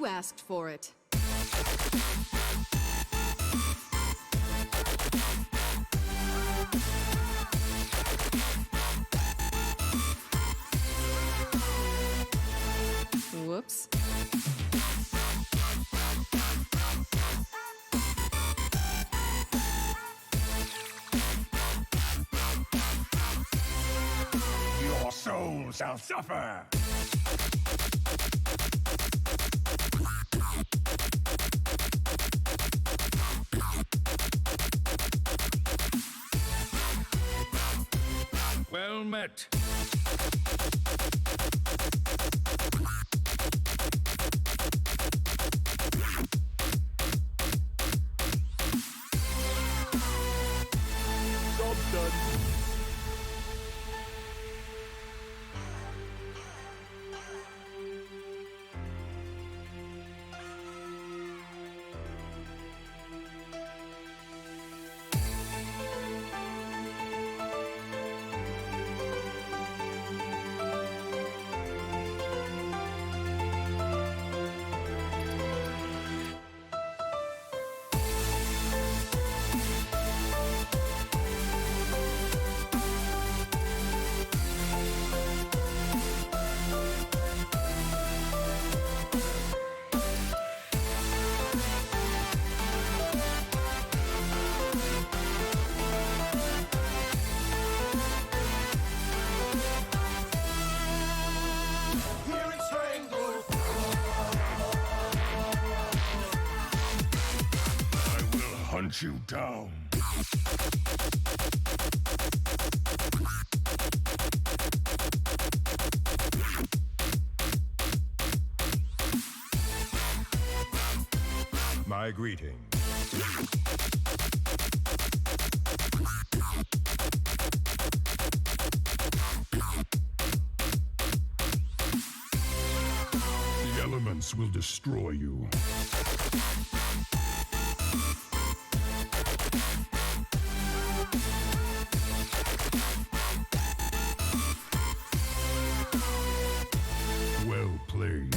You asked for it. Whoops. Your soul shall suffer! Well met. Job done. Hunt you down. My greetings. The elements will destroy you. Well played.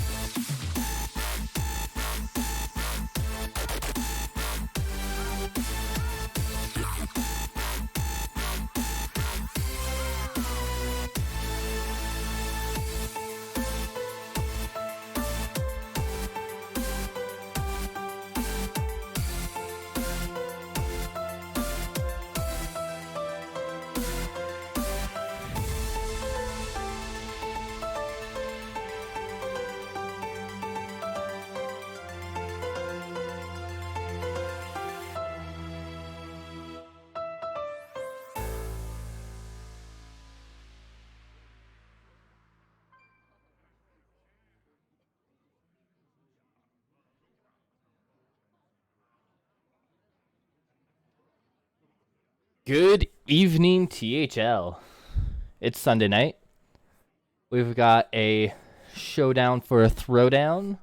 Good evening, THL. It's Sunday night. We've got a showdown for a throwdown.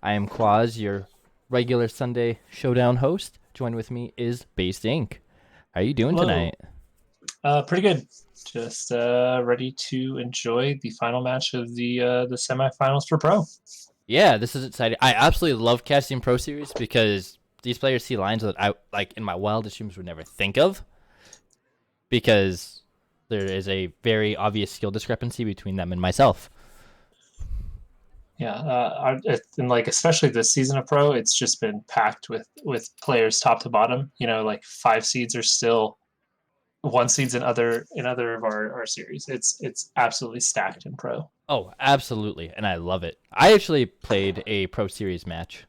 I am qUAZ, your regular Sunday showdown host. Joined with me is basedinc. How are you doing tonight? Pretty good. Just ready to enjoy the final match of the semifinals for Pro. Yeah, this is exciting. I absolutely love casting Pro Series because these players see lines that I, like, in my wildest dreams would never think of, because there is a very obvious skill discrepancy between them and myself. Yeah, and like especially this season of Pro, it's just been packed with players top to bottom. You know, like 5 seeds are still 1 seeds in other of our series. It's absolutely stacked in Pro. Oh, absolutely, and I love it. I actually played a Pro Series match.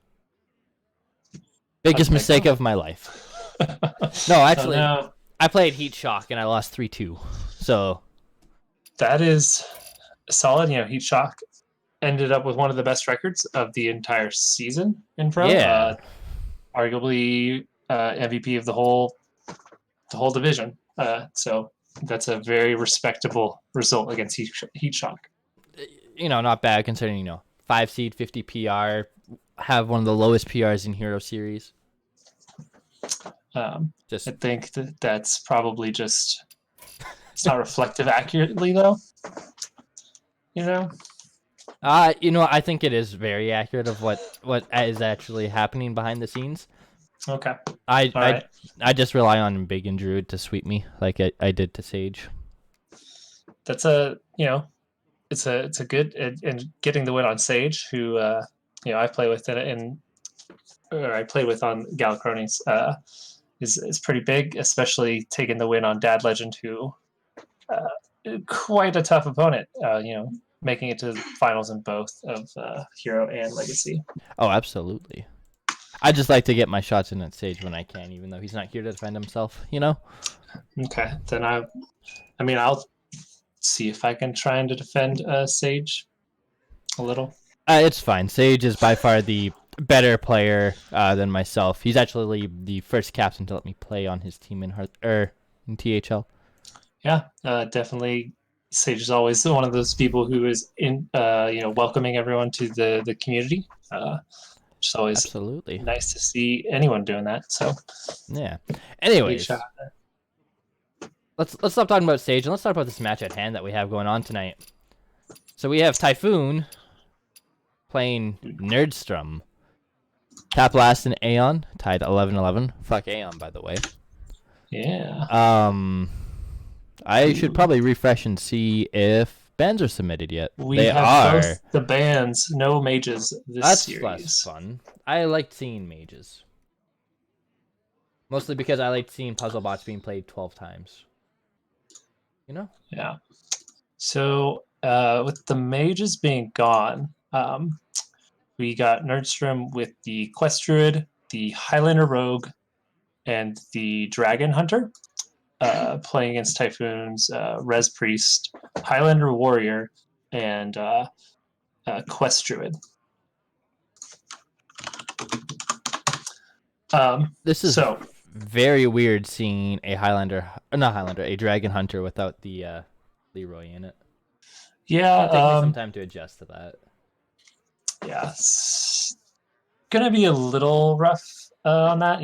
Biggest mistake of my life. No, actually, I played Heat Shock and I lost 3-2. So that is solid. You know, Heat Shock ended up with one of the best records of the entire season in Pro. Yeah. Arguably MVP of the whole division. So that's a very respectable result against Heat Shock. You know, not bad considering, you know, 5 seed, 50 PR, have one of the lowest PRs in Hero Series. I think that's probably just, it's not reflective accurately though. You know? I think it is very accurate of what is actually happening behind the scenes. Okay. I All I right. I just rely on Big and Druid to sweep me like I did to Sage. That's it's a good and getting the win on Sage, who I play with or I played with on Galacronies, is pretty big, especially taking the win on Dad Legend, who quite a tough opponent. Making it to the finals in both of Hero and Legacy. Oh, absolutely. I just like to get my shots in at Sage when I can, even though he's not here to defend himself. Okay, then I'll see if I can try and defend Sage a little. It's fine. Sage is by far the better player than myself. He's actually the first captain to let me play on his team in THL. Yeah, definitely. Sage is always one of those people who is welcoming everyone to the community. It's always Absolutely. nice to see anyone doing that. So Yeah. big Anyways, shout. let's stop talking about Sage and let's talk about this match at hand that we have going on tonight. So we have Tyfoon playing Nerdstrom. Top last in A.E.O.N, tied 11-11. Fuck A.E.O.N, by the way. Yeah. I should probably refresh and see if bans are submitted yet. We They have are. both the bans, no mages this That's series. less fun. I liked seeing mages. Mostly because I liked seeing puzzle bots being played 12 times. Yeah. So with the mages being gone, we got Nerdstrom with the Quest Druid, the Highlander Rogue, and the Dragon Hunter, playing against Typhoon's Res Priest, Highlander Warrior, and Quest Druid. This is very weird seeing a a Dragon Hunter without the Leroy in it. Yeah. It'll take me some time to adjust to that. Yeah. It's gonna be a little rough on that.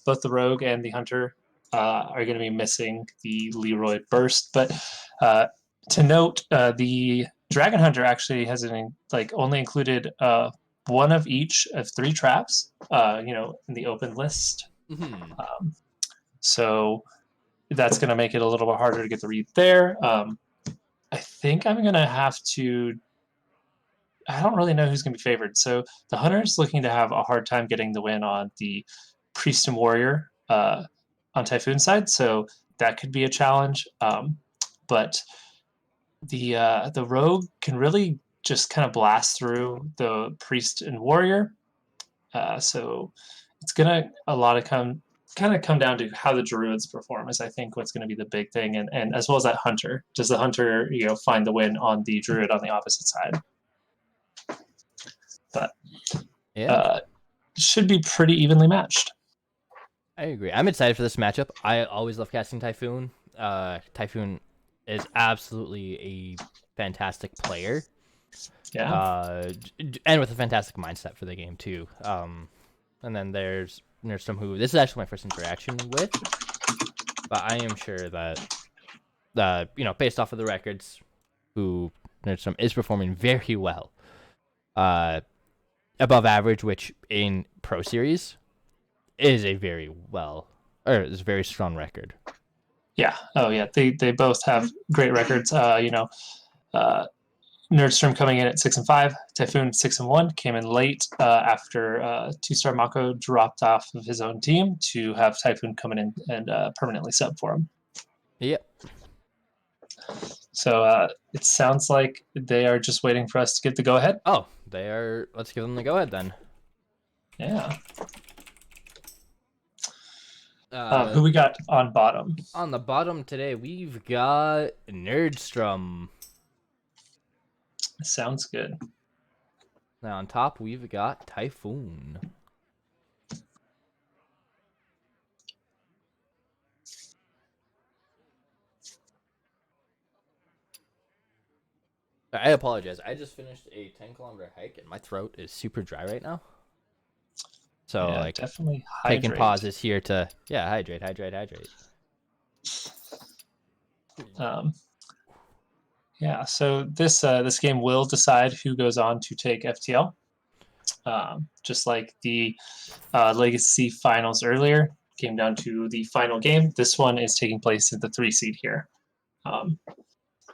Both the Rogue and the Hunter are going to be missing the Leroy burst. But to note, the Dragon Hunter actually has only included one of each of 3 traps. In the open list. Mm-hmm. So that's going to make it a little bit harder to get the read there. I think I'm going to have to. I don't really know who's going to be favored. So the Hunter is looking to have a hard time getting the win on the Priest and Warrior on Typhoon side. So that could be a challenge. But the Rogue can really just kind of blast through the Priest and Warrior. So it's gonna come down to how the Druids perform is I think what's going to be the big thing, and as well as that Hunter. Does the Hunter find the win on the Druid on the opposite side? But Yeah, should be pretty evenly matched. I agree. I'm excited for this matchup. I always love casting Tyfoon. Tyfoon is absolutely a fantastic player. Yeah. And with a fantastic mindset for the game too. And then there's some who this is actually my first interaction with, but I am sure that based off of the records, who Nerdstrom is performing very well, above average, which in Pro Series is a very strong record. Yeah. Oh yeah. They both have great records. Nerdstrom coming in at 6-5, Tyfoon 6-1, came in late after 2-star Mako dropped off of his own team to have Tyfoon coming in and permanently sub for him. Yep. So it sounds like they are just waiting for us to get the go ahead. Oh, they are. Let's give them the go ahead then. Yeah. Who we got on bottom? On the bottom today, we've got Nerdstrom. Sounds good. Now on top, we've got Tyfoon. I apologize. I just finished a 10-kilometer hike, and my throat is super dry right now. So, yeah, definitely taking hydrate. pauses here to hydrate. Yeah, so this game will decide who goes on to take FTL. Just like the Legacy Finals earlier, came down to the final game. This one is taking place at the 3 seed here.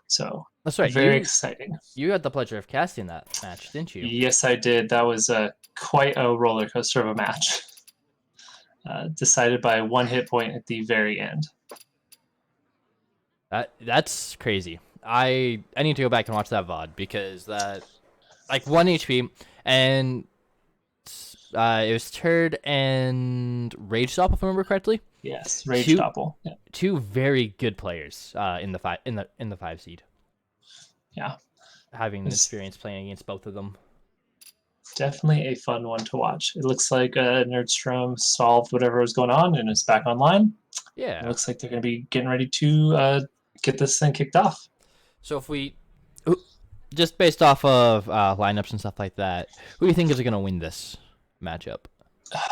So That's right. very exciting. You had the pleasure of casting that match, didn't you? Yes, I did. That was quite a roller coaster of a match. Decided by 1 hit point at the very end. That's crazy. I need to go back and watch that VOD because that, like, 1 HP and it was Turd and Rage Stop, if I remember correctly. Yes, Rage Doppel. Yeah. 2 very good players in the 5 seed. Yeah, having experience playing against both of them. Definitely a fun one to watch. It looks like Nerdstrom solved whatever was going on and is back online. Yeah, it looks like they're going to be getting ready to get this thing kicked off. So if we, just based off of lineups and stuff like that, who do you think is going to win this matchup?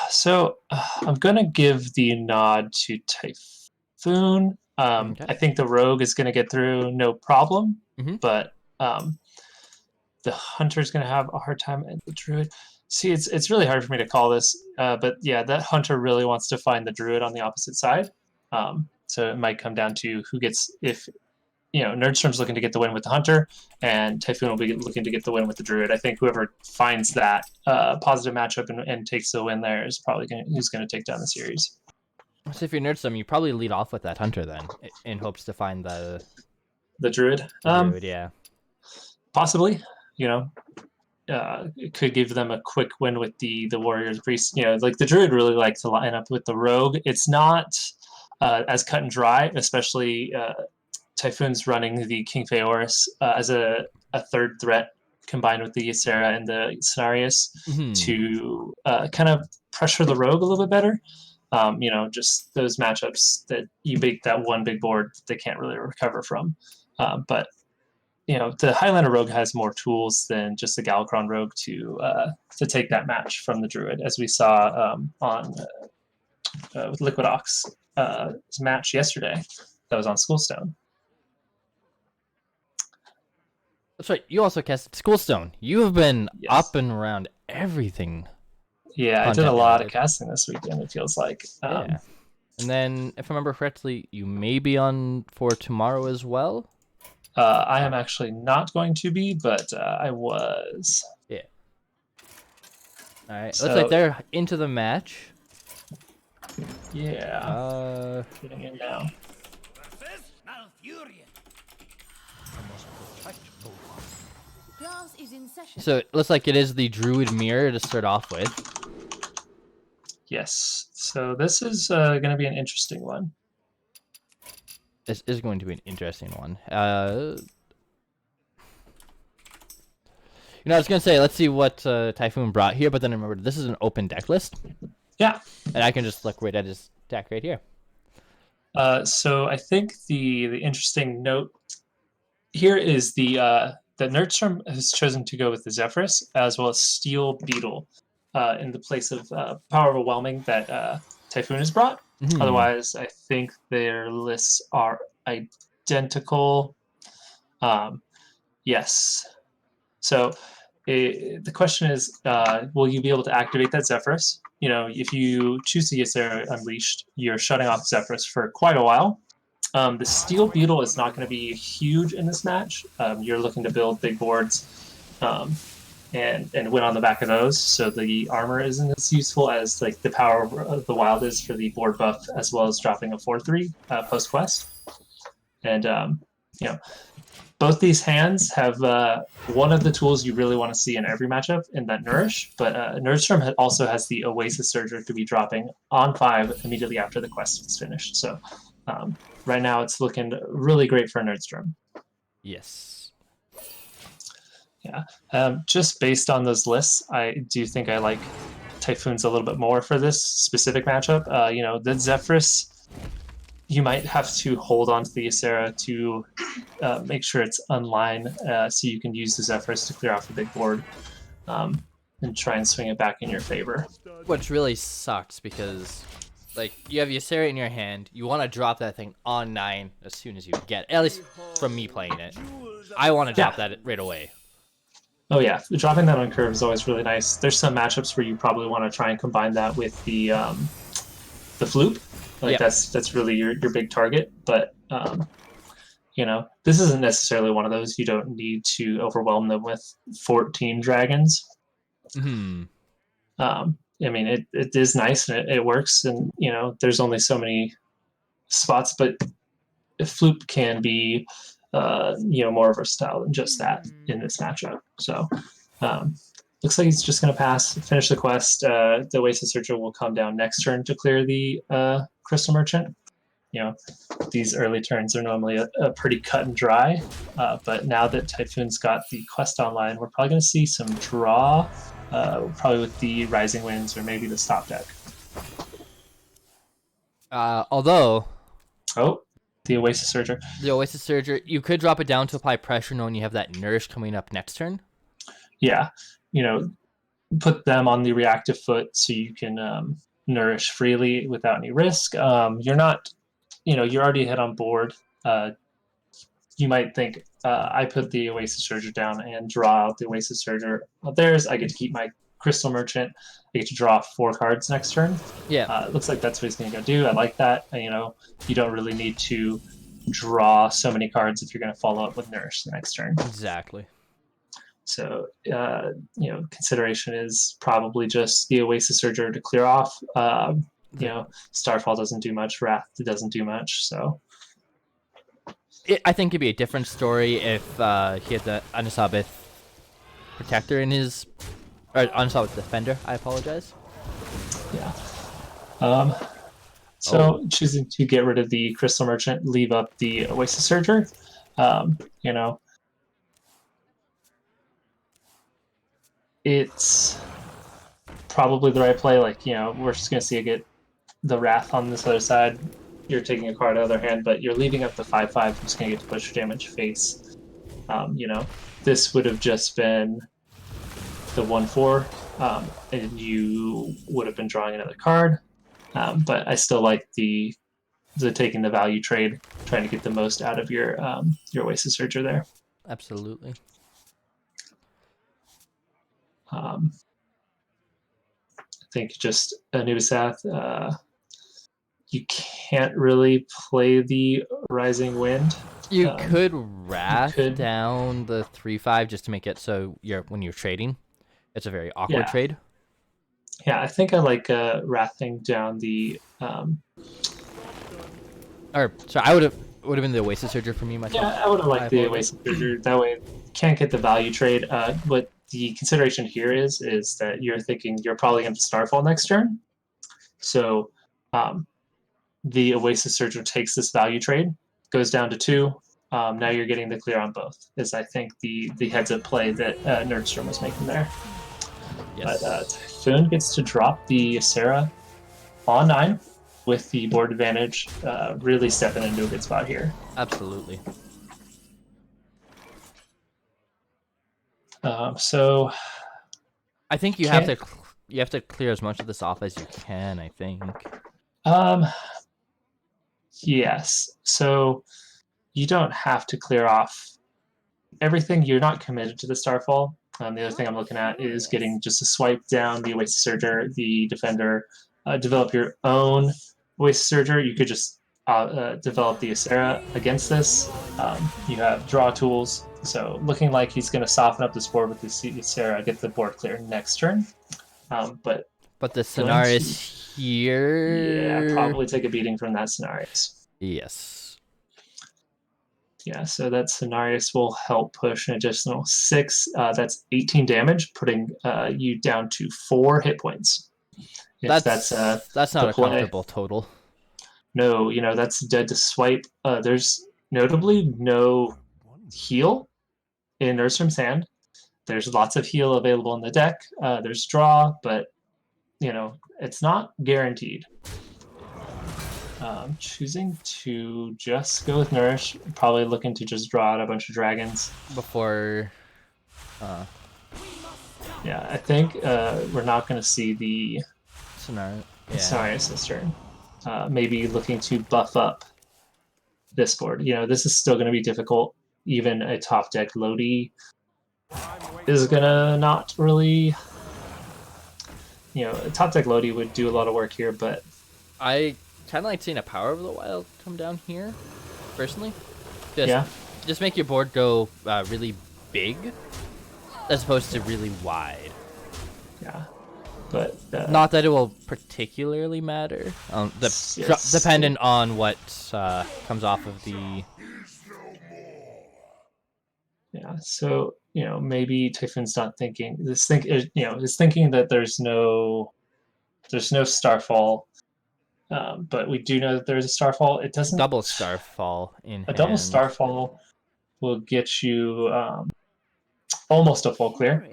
So I'm going to give the nod to Tyfoon. Okay. I think the Rogue is going to get through no problem, but the Hunter's going to have a hard time at the Druid. See, it's really hard for me to call this, but yeah, that Hunter really wants to find the Druid on the opposite side. So it might come down to who gets, if Nerdstrom's looking to get the win with the Hunter, and Tyfoon will be looking to get the win with the Druid. I think whoever finds that positive matchup and takes the win there is probably who's going to take down the series. So if you're Nerdstrom, you probably lead off with that Hunter then, in hopes to find the Druid. Druid, yeah. Possibly, it could give them a quick win with the Warriors Priest. Like the Druid really likes to line up with the Rogue. It's not as cut and dry, especially Typhoon's running the King Phaeorus as a third threat combined with the Ysera and the Cenarius to kind of pressure the Rogue a little bit better. Just those matchups that you bake that one big board they can't really recover from. But the Highlander Rogue has more tools than just the Galakron Rogue to take that match from the Druid, as we saw on with Liquid Ox match yesterday that was on Schoolstone. That's right. You also cast Schoolstone. You have been up and around everything. Yeah, I did a lot of casting this weekend, it feels like. Yeah. And then, if I remember correctly, you may be on for tomorrow as well? I am actually not going to be, but I was. Yeah. All right. So, looks like they're into the match. Yeah. Getting in now. So it looks like it is the Druid Mirror to start off with. Yes. So this is going to be an interesting one. This is going to be an interesting one. I was going to say, let's see what Tyfoon brought here, but then I remembered this is an open deck list. Yeah. And I can just look right at his deck right here. So I think the interesting note here is that Nerdstrom has chosen to go with the Zephyrus as well as Steel Beetle in the place of Power Overwhelming that Tyfoon has brought. Otherwise, I think their lists are identical. Yes. So the question is, will you be able to activate that Zephyrus? If you choose to Ysera Unleashed, you're shutting off Zephyrus for quite a while. The Steel Beetle is not going to be huge in this match. You're looking to build big boards and win on the back of those, so the armor isn't as useful as like the Power of the Wild is for the board buff, as well as dropping a 4/3 post quest. And both these hands have one of the tools you really want to see in every matchup in that Nourish, but Nerdstrom also has the Oasis Surger to be dropping on 5 immediately after the quest is finished. So right now it's looking really great for Nerdstrom. Yes. Yeah. Just based on those lists, I do think I like Typhoon's a little bit more for this specific matchup. The Zephyrus, you might have to hold on to the Ysera to make sure it's online, so you can use the Zephyrus to clear off the big board and try and swing it back in your favor. Which really sucks because Like, you have Ysera in your hand. You want to drop that thing on 9 as soon as you get it. At least from me playing it. I want to drop that right away. Oh yeah, dropping that on curve is always really nice. There's some matchups where you probably want to try and combine that with the floop. Like that's really your big target. But you know, this isn't necessarily one of those. You don't need to overwhelm them with 14 dragons. I mean, it is nice and it works, and you know, there's only so many spots, but Floop can be, you know, more versatile than just that in this matchup. So, looks like he's just going to pass, finish the quest. The Oasis Searcher will come down next turn to clear the Crystal Merchant. You know, these early turns are normally a pretty cut and dry, but now that Typhoon's got the quest online, we're probably going to see some draw. Probably with the Rising Winds or maybe the stop deck. Although... Oh, the Oasis Surger. The Oasis Surger, you could drop it down to apply pressure knowing you have that Nourish coming up next turn. Yeah, you know, put them on the reactive foot so you can nourish freely without any risk. You're not, you know, you're already ahead on board. You might think, I put the Oasis Surger down and draw out the Oasis Surger. Well, I get to keep my Crystal Merchant. I get to draw 4 cards next turn. Yeah. It looks like that's what he's going to go do. I like that. You know, you don't really need to draw so many cards if you're going to follow up with Nourish the next turn. Exactly. So, you know, consideration is probably just the Oasis Surger to clear off. You know, Starfall doesn't do much. Wrath doesn't do much. So, I think it'd be a different story if he had the Anasabith Protector in his... Or Anasabith Defender, I apologize. Yeah. Choosing to get rid of the Crystal Merchant, leave up the Oasis Surger. You know, it's probably the right play. Like, you know, we're just going to see it get the Wrath on this other side. You're taking a card out of their hand, but you're leaving up the 5/5 who's going to get to push damage face. You know, this would have just been the 1/4, and you would have been drawing another card. But I still like the taking the value trade, trying to get the most out of your Oasis Surger there. Absolutely. I think just Anubisath, you can't really play the Rising Wind. You could Wrath down the 3/5 just to make it so when you're trading, it's a very awkward trade. Yeah, I think I like Wrathing down the. Or sorry, I would have been the Oasis Surger for me myself. Yeah, I would have liked the Oasis Surger. That way, can't get the value trade. What the consideration here is that you're thinking you're probably going to Starfall next turn, so the Oasis Surger takes this value trade, goes down to 2. Now you're getting the clear on both. Is I think the heads up play that Nerdstrom was making there. Yes. But Tyfoon gets to drop the Ysera on 9 with the board advantage, really stepping into a good spot here. Absolutely. So I think you have to clear as much of this off as you can, I think. Yes. So you don't have to clear off everything. You're not committed to the Starfall. The other thing I'm looking at is getting just a swipe down the Oasis Surger, the Defender, develop your own Oasis Surger. You could just develop the Ysera against this. You have draw tools. So looking like he's going to soften up this board with the Ysera, get the board clear next turn. But the Cenarius here... Yeah, probably take a beating from that Cenarius. Yes. Yeah, so that Cenarius will help push an additional 6. That's 18 damage, putting you down to 4 hit points. That's not a comfortable total. No, you know, that's dead to swipe. There's notably no heal in Nerdstrom's hand. There's lots of heal available in the deck. There's draw, but, you know, it's not guaranteed. Choosing to just go with Nourish, probably looking to just draw out a bunch of dragons. Before... Yeah, I think we're not going to see the Cenarius. Cenarius this turn. maybe looking to buff up this board. This is still going to be difficult. Even a top deck Lodi is going to not really. A top deck Lodi would do a lot of work here, but I kind of like seeing a Power of the Wild come down here, personally. Just make your board go really big, as opposed to really wide. Yeah, but not that it will particularly matter. Dependent on what comes off of the. Yeah, so maybe Tyfoon's not thinking is thinking that there's no Starfall, but we do know that there's a Starfall. It doesn't double Starfall in a hand. double Starfall will get you almost a full clear.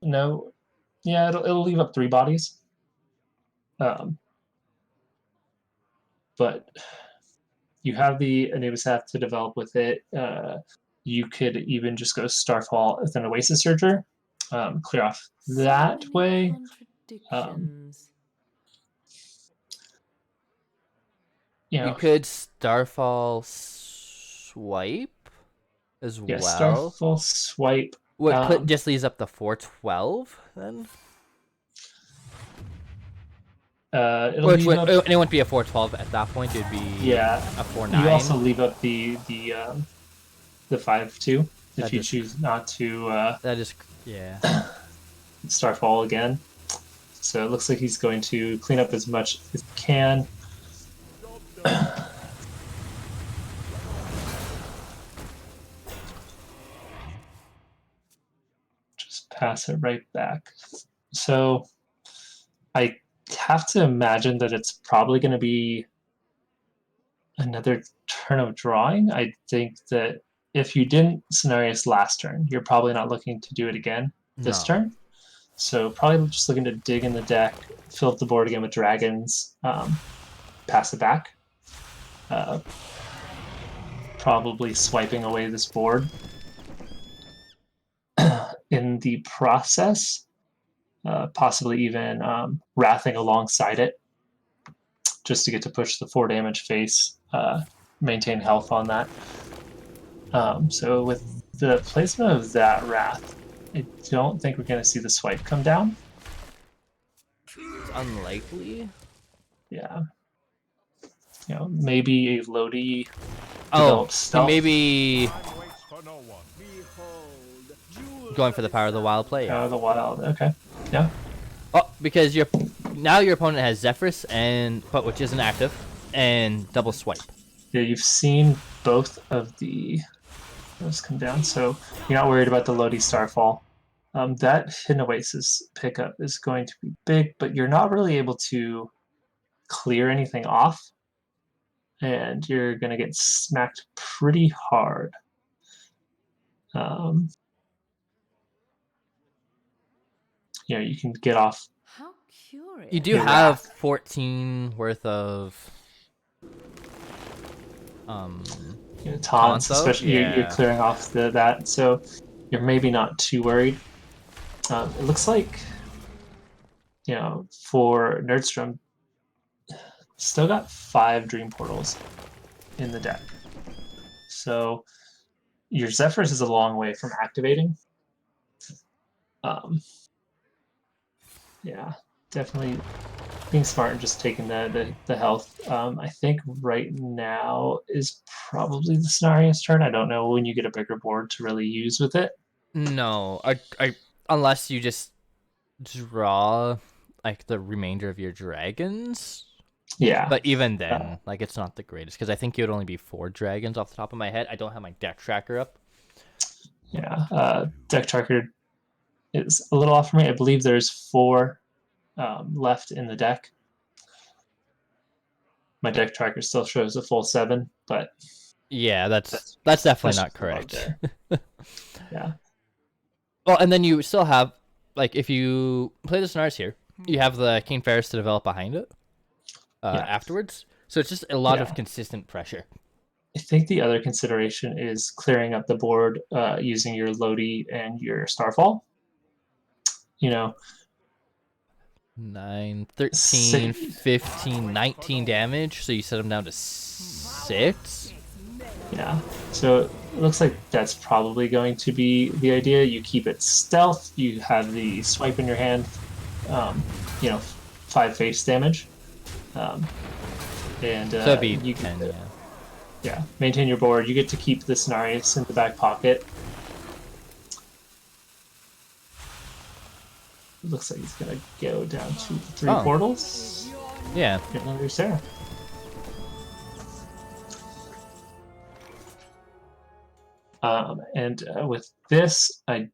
No, yeah, it'll leave up 3 bodies. But you have the Anubis Hath to develop with it. You could even just go Starfall with an Oasis Surger, clear off that way. You could Starfall swipe as well. Starfall swipe. What just leaves up the 412 then? It wouldn't be a 412 at that point. It'd be a 4-9. You also leave up the 5-2 if you choose not to. That is Starfall again. So it looks like he's going to clean up as much as he can. Just pass it right back. So I have to imagine that it's probably going to be another turn of drawing. I think that if you didn't Scenarios last turn, you're probably not looking to do it again this turn. So probably just looking to dig in the deck, fill up the board again with dragons, pass it back. Probably swiping away this board. In the process, possibly even wrathing alongside it, just to get to push the 4 damage face, maintain health on that. So with the placement of that Wrath, I don't think we're going to see the swipe come down. It's unlikely. Yeah. Maybe a Lodi. Maybe going for the Power of the Wild play. Power of the Wild. Okay. Yeah. Oh, because your opponent has Zephyrus which isn't active, and double swipe. Yeah, you've seen both of those come down, so you're not worried about the Lodi Starfall. That Hidden Oasis pickup is going to be big, but you're not really able to clear anything off, and you're going to get smacked pretty hard. You can get off. How curious. You do have 14 worth of taunts, especially you're clearing off that, so you're maybe not too worried. It looks like for Nerdstrom, still got 5 Dream Portals in the deck, so your Zephyrus is a long way from activating. Yeah, definitely being smart and just taking the health. I think right now is probably the Scenario's turn. I don't know when you get a bigger board to really use with it. No, unless you just draw like the remainder of your dragons. Yeah. But even then, it's not the greatest, because I think it would only be 4 dragons off the top of my head. I don't have my deck tracker up. Yeah, deck tracker is a little off for me. I believe there's 4 left in the deck. My deck tracker still shows a full 7, but yeah, that's definitely not correct. Yeah. Well, and then you still have, if you play the Scenarios here, you have the King Ferris to develop behind it afterwards. So it's just a lot of consistent pressure. I think the other consideration is clearing up the board using your Lodi and your Starfall. 9, 13, 15, 19 damage. So you set him down to 6? Yeah. So it looks like that's probably going to be the idea. You keep it stealth. You have the swipe in your hand. 5 face damage. And So that'd be you 10, get, yeah. Yeah, maintain your board. You get to keep the Cenarius in the back pocket. Looks like he's gonna go down to 3 portals. Yeah. Get another Sarah. With this, I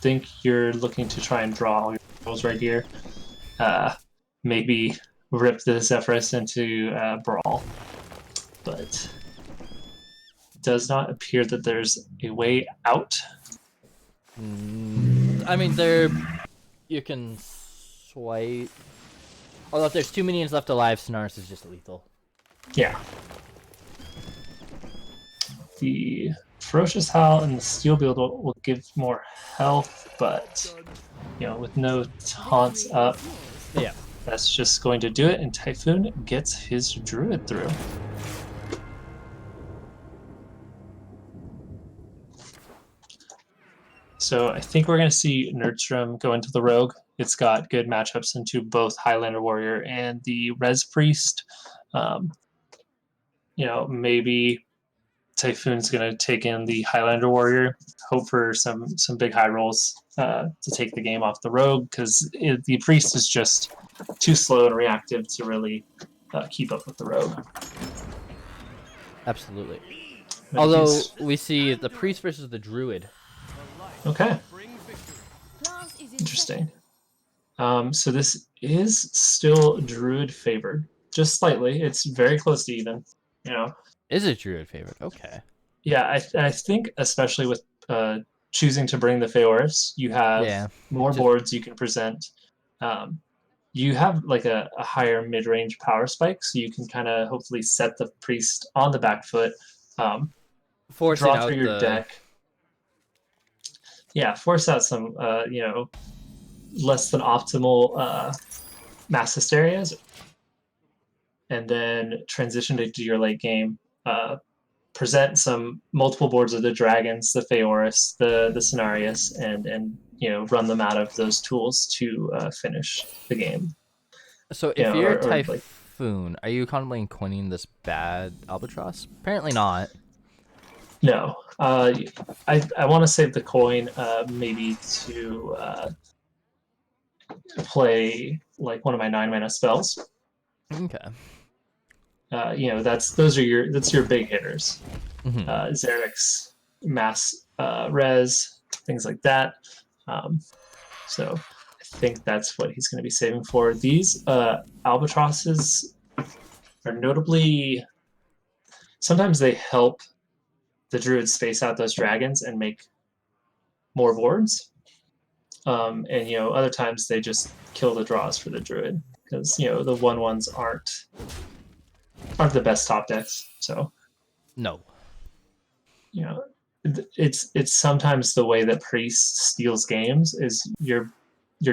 think you're looking to try and draw all your rolls right here. Maybe rip the Zephyrus into Brawl. But does not appear that there's a way out. I mean, you can swipe. Although if there's 2 minions left alive, Cenarius is just lethal. Yeah. The Ferocious Howl and the Steel Build will give more health, but with no taunts up, Yeah. that's just going to do it, and Tyfoon gets his Druid through. So I think we're going to see Nerdstrom go into the Rogue. It's got good matchups into both Highlander Warrior and the Res Priest. Maybe Typhoon's going to take in the Highlander Warrior, hope for some big high rolls to take the game off the Rogue, because the Priest is just too slow and reactive to really keep up with the Rogue. Absolutely. Although we see the Priest versus the Druid. Okay. Interesting. So this is still Druid favored, just slightly. It's very close to even. Is it Druid favored? Okay. Yeah, I think especially with choosing to bring the Feoris, you have more boards you can present. You have like a higher mid-range power spike, so you can kind of hopefully set the Priest on the back foot, Forcing draw out through your deck. Yeah, force out some less than optimal mass hysterias, and then transition to your late game. Present some multiple boards of the dragons, the Feoris, the Cenarius, and run them out of those tools to finish the game. So if you're Typhoon, are you contemplating coining this bad Albatross? Apparently not. No. I want to save the coin maybe to play like one of my 9-mana spells. Okay. That's your big hitters. Mm-hmm. Xerix, Mass Res, things like that. So I think that's what he's going to be saving for. These Albatrosses are notably, sometimes they help the Druids space out those dragons and make more boards. And other times they just kill the draws for the Druid, because the 1/1s aren't the best top decks. So no. It's sometimes the way that Priest steals games is your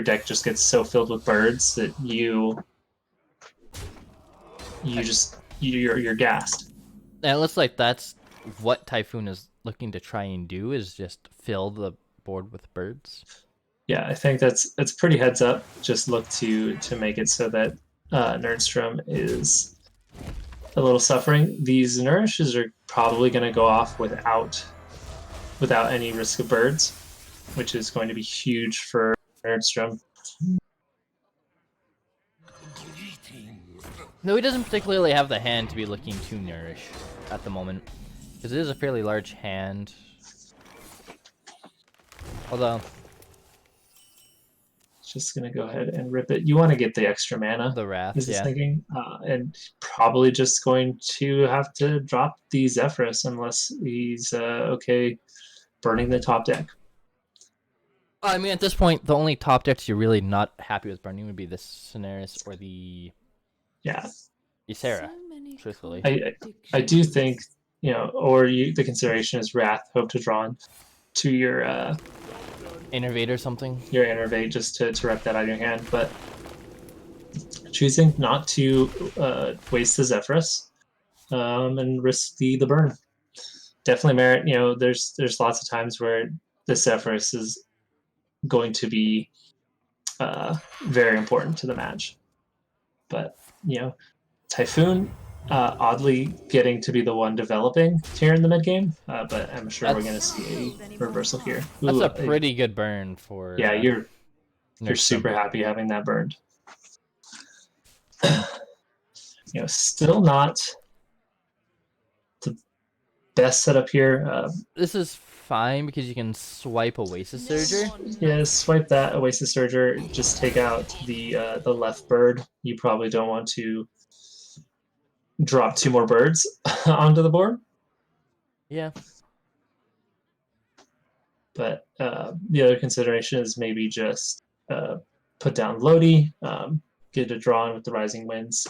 deck just gets so filled with birds that you're gassed. And it looks like that's what Typhoon is looking to try and do, is just fill the board with birds. Yeah, I think that's pretty heads up. Just look to make it so that Nerdstrom is a little suffering. These nourishes are probably going to go off without any risk of birds, which is going to be huge for Nerdstrom. No, he doesn't particularly have the hand to be looking to nourish at the moment, because it is a fairly large hand. Although, just gonna go ahead and rip it. You want to get the extra mana. The Wrath, is his thinking, and probably just going to have to drop the Zephyrus unless he's okay burning the top deck. I mean, at this point, the only top decks you're really not happy with burning would be the Cenarius or the Ysera, truthfully. I do think, the consideration is Wrath. Hope to draw on to your Innervate or something. Your Innervate just to rep that out of your hand, but choosing not to waste the Zephyrus and risk the burn. Definitely merit. There's lots of times where the Zephyrus is going to be very important to the match, but Tyfoon oddly getting to be the one developing here in the mid game, but I'm sure we're going to see a reversal here. That's a pretty good burn for. Yeah, you're Nerdstrom. super happy having that burned. Still not the best setup here. This is fine because you can swipe Oasis Surger. Yeah, swipe that Oasis Surger. Just take out the left bird. You probably don't want to drop 2 more birds onto the board. Yeah. But the other consideration is maybe just put down Lodi, get a draw in with the Rising Winds.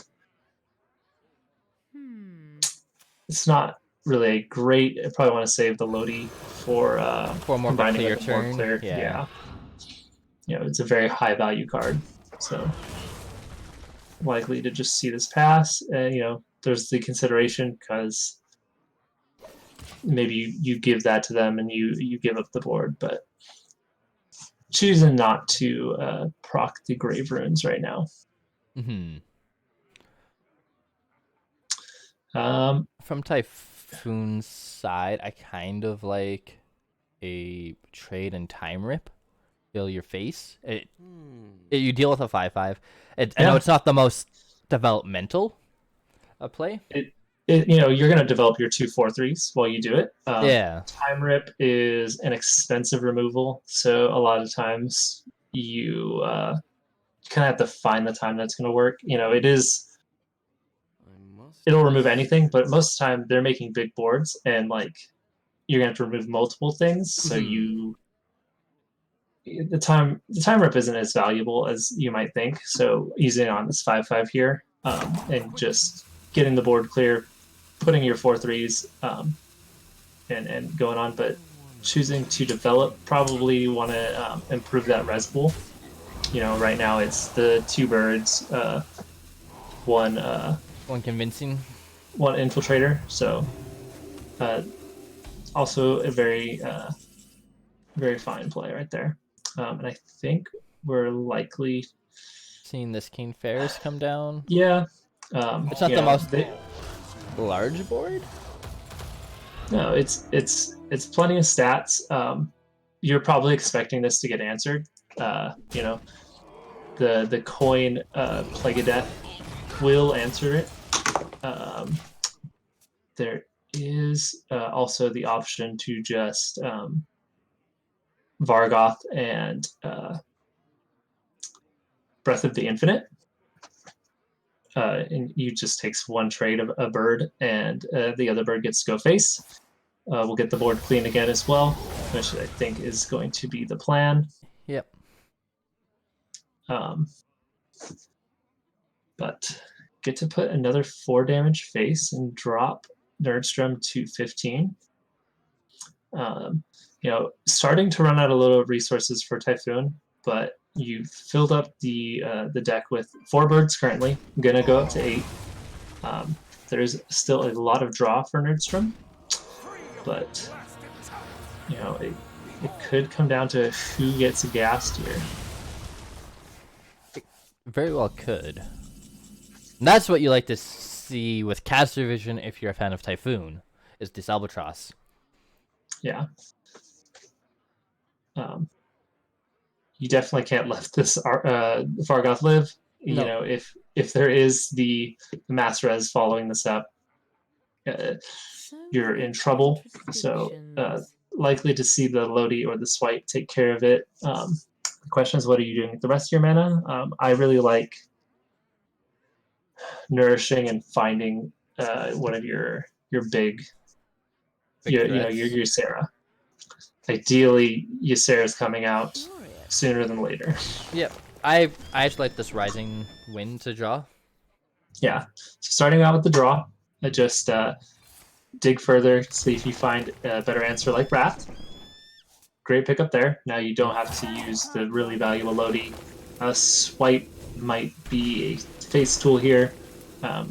It's not really a great. I probably want to save the Lodi for more combining clear with a more turn. clear. Yeah. It's a very high value card, so likely to just see this pass. There's the consideration because maybe you give that to them and you give up the board, but choosing not to proc the Grave Runes right now. From Typhoon's side, I kind of like a trade and time rip. Fill your face. You deal with a 5/5. I know it's not the most developmental play. You're going to develop your 2 4/3s while you do it. Yeah. Time rip is an expensive removal, so a lot of times you kind of have to find the time that's going to work. It'll remove anything, but most of the time they're making big boards, and you're going to have to remove multiple things. So the time rip isn't as valuable as you might think. So using it on this 5/5 here, and just getting the board clear, putting your 4/3s, and going on, but choosing to develop, probably want to improve that res pool. Right now it's the 2 birds, one convincing, 1 infiltrator. So also a very very fine play right there. And I think we're likely seeing this King Ferris come down. Yeah. It's not the most large board. No, it's plenty of stats. You're probably expecting this to get answered. The coin Plague of Death will answer it. There is also the option to just Vargoth and Breath of the Infinite. And you just takes 1 trade of a bird, and the other bird gets to go face. We'll get the board clean again as well, which I think is going to be the plan. Yep. But get to put another 4 damage face and drop Nerdstrom to 15. Starting to run out a little resources for Typhoon, but you filled up the deck with 4 birds currently. I'm gonna go up to 8. There's still a lot of draw for Nerdstrom, but it could come down to who gets gassed here. Very well could. And that's what you like to see with caster vision if you're a fan of Typhoon, is this Albatross. Yeah. You definitely can't let this Vargoth live. No. If there is the mass res following this up, you're in trouble. So likely to see the Lodi or the Swipe take care of it. The question is, what are you doing with the rest of your mana? I really like nourishing and finding one of your big Ysera. Ideally, Ysera's coming out sooner than later. Yep. I actually like this Rising Wind to draw. Yeah. So starting out with the draw, I just dig further, see if you find a better answer like Wrath. great pickup there. Now you don't have to use the really valuable Lodi. Swipe might be a face tool here,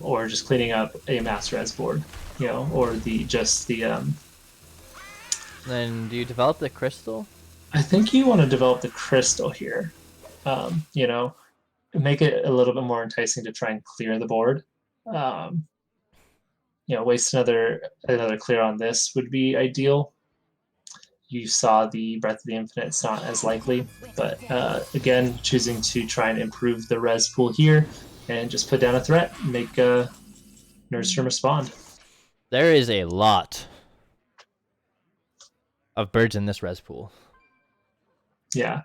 or just cleaning up a mass res board, or Then do you develop the crystal? I think you want to develop the crystal here. Make it a little bit more enticing to try and clear the board. Waste another clear on this would be ideal. You saw the Breath of the Infinite, it's not as likely, but again, choosing to try and improve the res pool here and just put down a threat, make Nerdstrom respond. There is a lot of birds in this res pool. Yeah.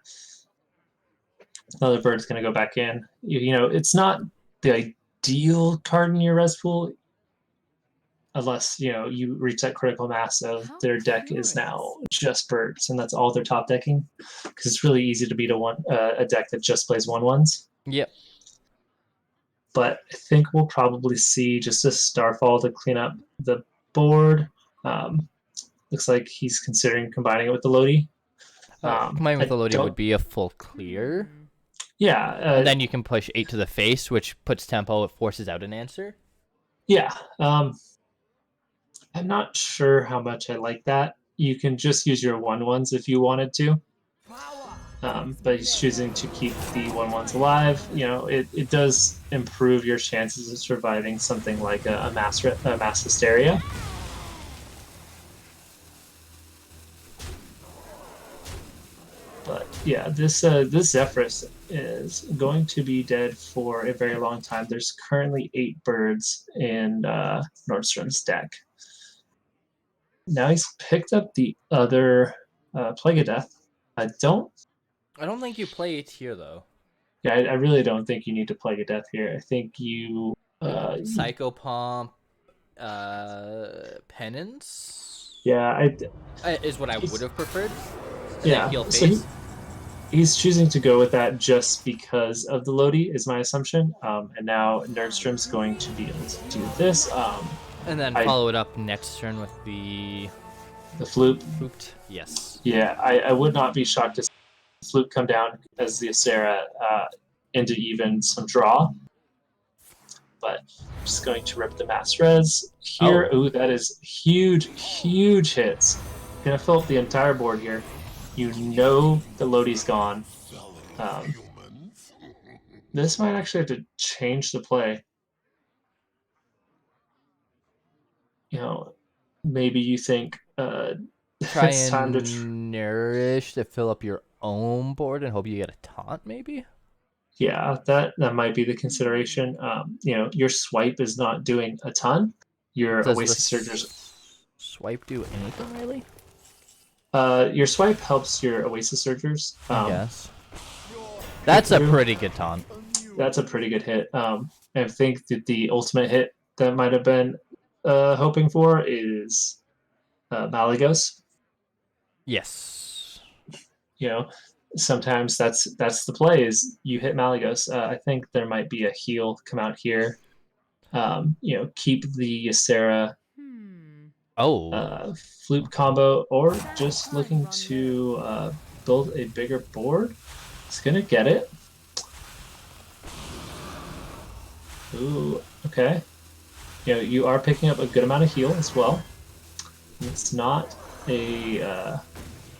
Another bird's going to go back in. It's not the ideal card in your res pool, unless you reach that critical mass of their deck is now just birds, and that's all they're top decking, because it's really easy to beat a deck that just plays 1/1s. Yep. But I think we'll probably see just a Starfall to clean up the board. Looks like he's considering combining it with the Lodi. Combining with the Lodi would be a full clear. Yeah. And then you can push 8 to the face, which puts tempo. It forces out an answer. Yeah. I'm not sure how much I like that. You can just use your 1/1s if you wanted to. But he's choosing to keep the 1/1s alive. It does improve your chances of surviving something like a mass hysteria. But yeah, this Zephyrus is going to be dead for a very long time. There's currently 8 birds in Nordstrom's deck. Now he's picked up the other Plague of Death. I don't think you play it here, though. Yeah, I really don't think you need to Plague of Death here. I think you... Psychopomp, Penance? Yeah, is what I would have preferred. Yeah, so he's choosing to go with that just because of the Lodi, is my assumption. And now Nerdstrom's going to be able to do this. And then follow it up next turn with the Floop. Yes. Yeah, I would not be shocked to see the Floop come down as the Ysera into even some draw. But I'm just going to rip the mass res here. Ooh, that is huge, huge hits. Gonna fill up the entire board here. The Lodi's gone. This might actually have to change the play. Maybe you think try it's time to nourish to fill up your own board and hope you get a taunt, maybe? Yeah, that might be the consideration. Your swipe is not doing a ton. Your Oasis Surgers... Swipe do anything, really? Your swipe helps your Oasis Surgers. Yes. That's a pretty good taunt. That's a pretty good hit. I think that the ultimate hit that might have been hoping for is Malagos. Yes. Sometimes that's the play, is you hit Malagos. I think there might be a heal come out here. Keep the Ysera Floop combo, or just looking to build a bigger board. It's gonna get it. Ooh, okay. You are picking up a good amount of heal as well. It's not a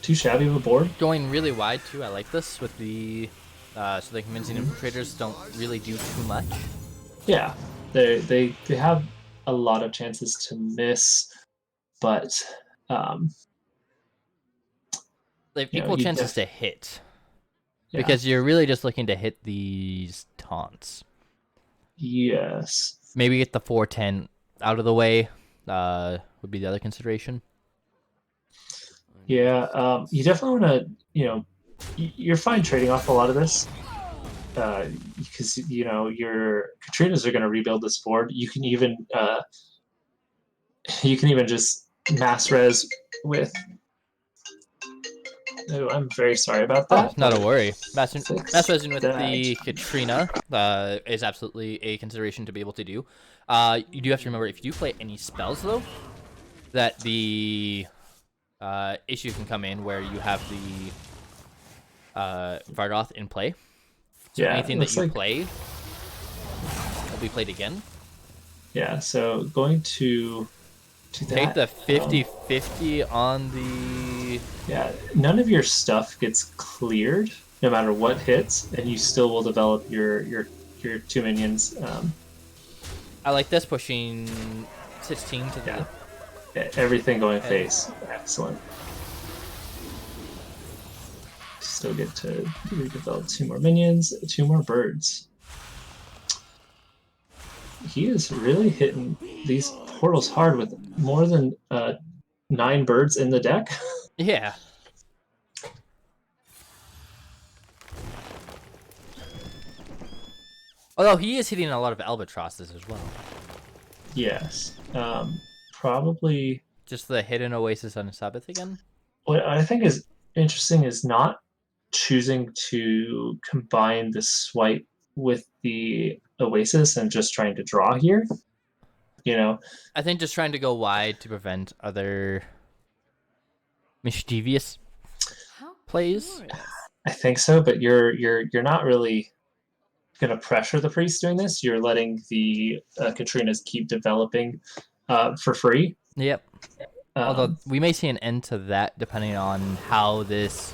too shabby of a board. Going really wide too. I like this with the so the convincing infiltrators don't really do too much. Yeah, they have a lot of chances to miss, but they have equal chances to hit. Yeah. Because you're really just looking to hit these taunts. Yes. Maybe get the 410 out of the way would be the other consideration. Yeah, you definitely want to, you're fine trading off a lot of this. Because, your Katrinas are going to rebuild this board. You can even just mass res with... Oh, I'm very sorry about that. Oh, not a worry. Mass resing with the Katrina is absolutely a consideration to be able to do. You do have to remember, if you do play any spells, though, that the issue can come in where you have the Vardoth in play. So Yeah, anything it that looks you like play will be played again. yeah. So going to Take that. the 50-50 on the... Yeah, none of your stuff gets cleared, no matter what hits, and you still will develop your two minions. I like this, pushing 16 to Yeah, the everything going head. face. Excellent. Still get to redevelop two more minions, two more birds. He is really hitting these portals hard with more than 9 birds in the deck. Yeah. Although he is hitting a lot of albatrosses as well. Yes. Probably Just the hidden oasis on Sabbath again? what I think is interesting is not choosing to combine the swipe with the oasis and just trying to draw here. You know, I think just trying to go wide to prevent other mischievous plays. I think so, but you're not really gonna pressure the priest doing this. You're letting the Katrinas keep developing for free. Yep. Although Um, we may see an end to that depending on how this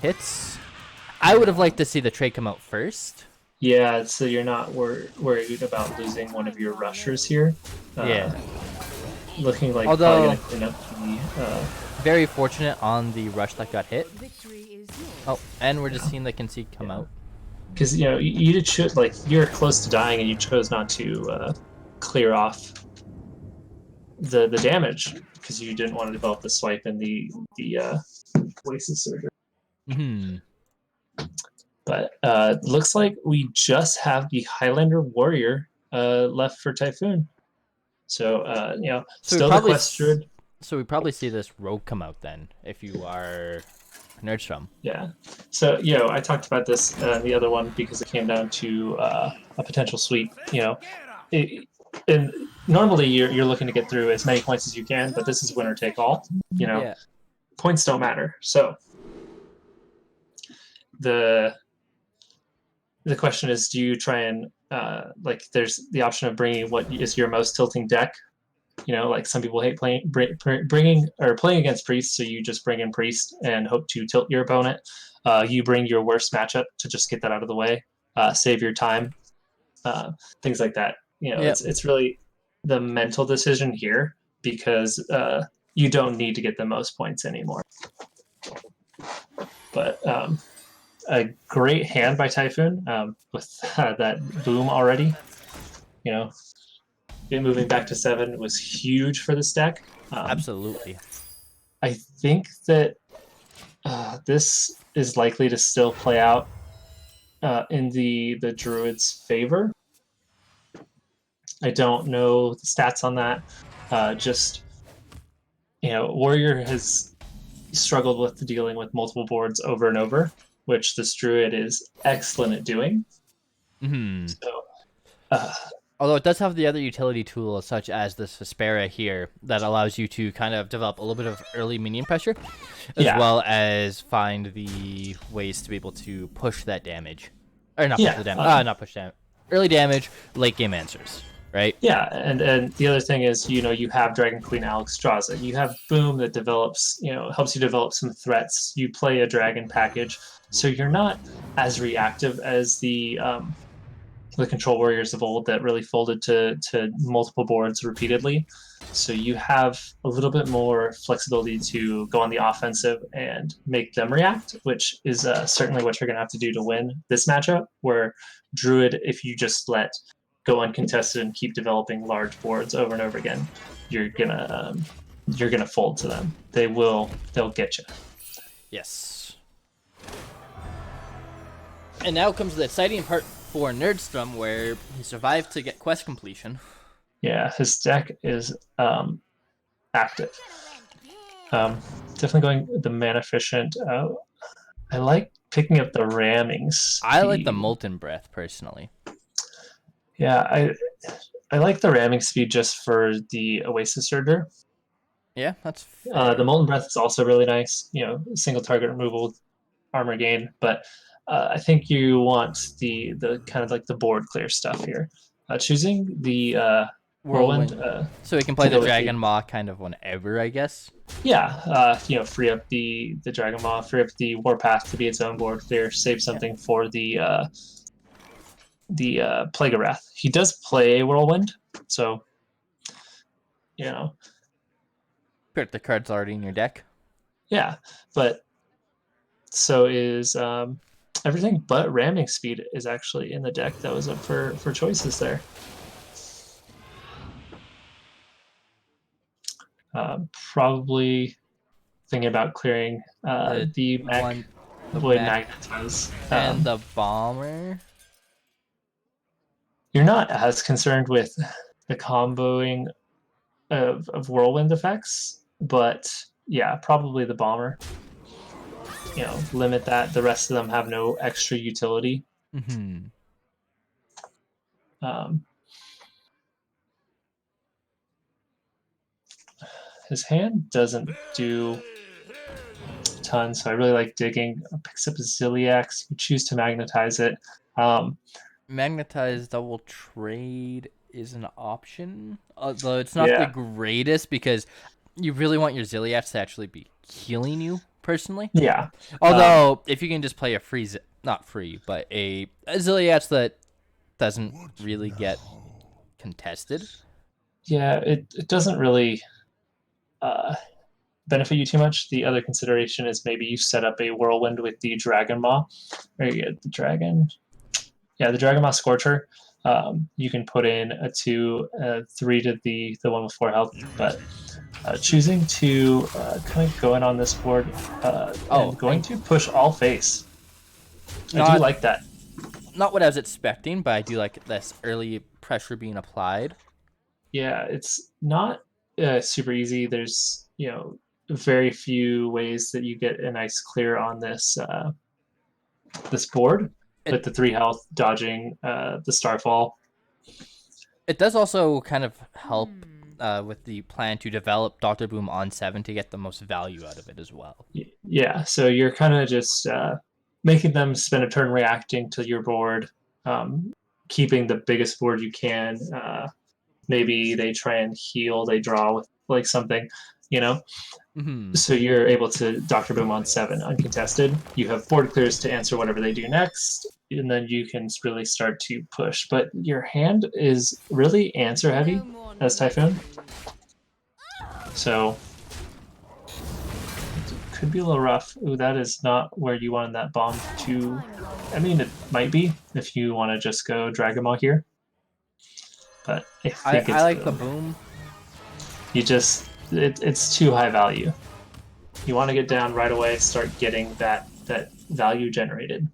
hits. I would have liked to see the trade come out first. yeah, so you're not worried about losing one of your rushers here. Yeah. Looking like Although- probably gonna clean up the. Very fortunate on the rush that got hit. Oh, and we're just seeing the conceit come out. Because you should like you're close to dying and you chose not to clear off the damage because you didn't want to develop the swipe and the Oasis Surger. Hmm. But looks like we just have the Highlander Warrior left for Tyfoon. So So still the Quest Druid. So we probably see this rogue come out then, if you are Nerdstrom. Yeah. So I talked about this the other one because it came down to a potential sweep. And normally you're looking to get through as many points as you can, but this is winner take all. Yeah. Points don't matter. So the question is, do you try and there's the option of bringing what is your most tilting deck. Like some people hate bringing or playing against priests, so you just bring in priest and hope to tilt your opponent. You bring your worst matchup to just get that out of the way, save your time, things like that. It's really the mental decision here because you don't need to get the most points anymore. But a great hand by Tyfoon with that boom already. It moving back to 7 was huge for this deck. Absolutely. I think that this is likely to still play out in the Druid's favor. I don't know the stats on that. Warrior has struggled with dealing with multiple boards over and over, which this Druid is excellent at doing. Hmm. So, although it does have the other utility tools, such as this Vespera here, that allows you to kind of develop a little bit of early minion pressure, as well as find the ways to be able to push that damage. Or not push the damage. Not push damage. Early damage, late game answers, right? Yeah, and the other thing is, you have Dragon Queen Alexstrasza. You have Boom that develops, helps you develop some threats. You play a dragon package, so you're not as reactive as the control warriors of old that really folded to multiple boards repeatedly. So you have a little bit more flexibility to go on the offensive and make them react, which is certainly what you're going to have to do to win this matchup, where Druid, if you just let go uncontested and keep developing large boards over and over again, you're gonna fold to them. They'll get you. Yes. And now comes the exciting part for Nerdstrom, where he survived to get quest completion. Yeah, his deck is active. Definitely going the mana efficient. I like picking up the ramming speed. I like the Molten Breath personally. Yeah, I like the ramming speed just for the Oasis Surger. Yeah, that's fair. The Molten Breath is also really nice. Single target removal, armor gain. But I think you want the kind of like the board clear stuff here. Choosing the Whirlwind So we can play to the go with Dragon Maw kind of whenever, I guess. free up the Dragon Maw, free up the Warpath to be its own board clear, save something for the Plague of Wrath. He does play a Whirlwind, so you know, Put the cards already in your deck. yeah. But so is everything but ramming speed is actually in the deck that was up for choices there. Probably thinking about clearing the mech the way Magnetize. And the Bomber. You're not as concerned with the comboing of whirlwind effects, but yeah, probably the Bomber. Limit that. The rest of them have no extra utility. Mm-hmm. His hand doesn't do a ton, so I really like digging. Picks up Ziliax. You choose to magnetize it. Magnetize double trade is an option, although it's not the Yeah. greatest because you really want your Ziliax to actually be healing you personally. Yeah. Although if you can just play a free, not free, but a Ziliax that doesn't really get contested. Yeah, it doesn't really benefit you too much. The other consideration is maybe you set up a whirlwind with the Dragon Maw. Very good. The Dragon Maw Scorcher. You can put in a 3 to the one with 4 health, but choosing to kind of go in on this board and going to push all face. I do like that. Not what I was expecting, but I do like this early pressure being applied. Yeah, it's not super easy. There's very few ways that you get a nice clear on this board with the 3 health dodging the Starfall. It does also kind of help with the plan to develop Dr. Boom on 7 to get the most value out of it as well. Yeah, so you're kind of just making them spend a turn reacting to your board, keeping the biggest board you can. Maybe they try and heal, they draw with like something, Mm-hmm. So you're able to Dr. Boom on 7 uncontested. You have board clears to answer whatever they do next, and then you can really start to push. But your hand is really answer heavy as Tyfoon. So it could be a little rough. Ooh, that is not where you wanted that bomb to. I mean, it might be if you want to just go Dragon Ball here. But I think I like the boom. You just it's too high value. You want to get down right away, start getting that value generated.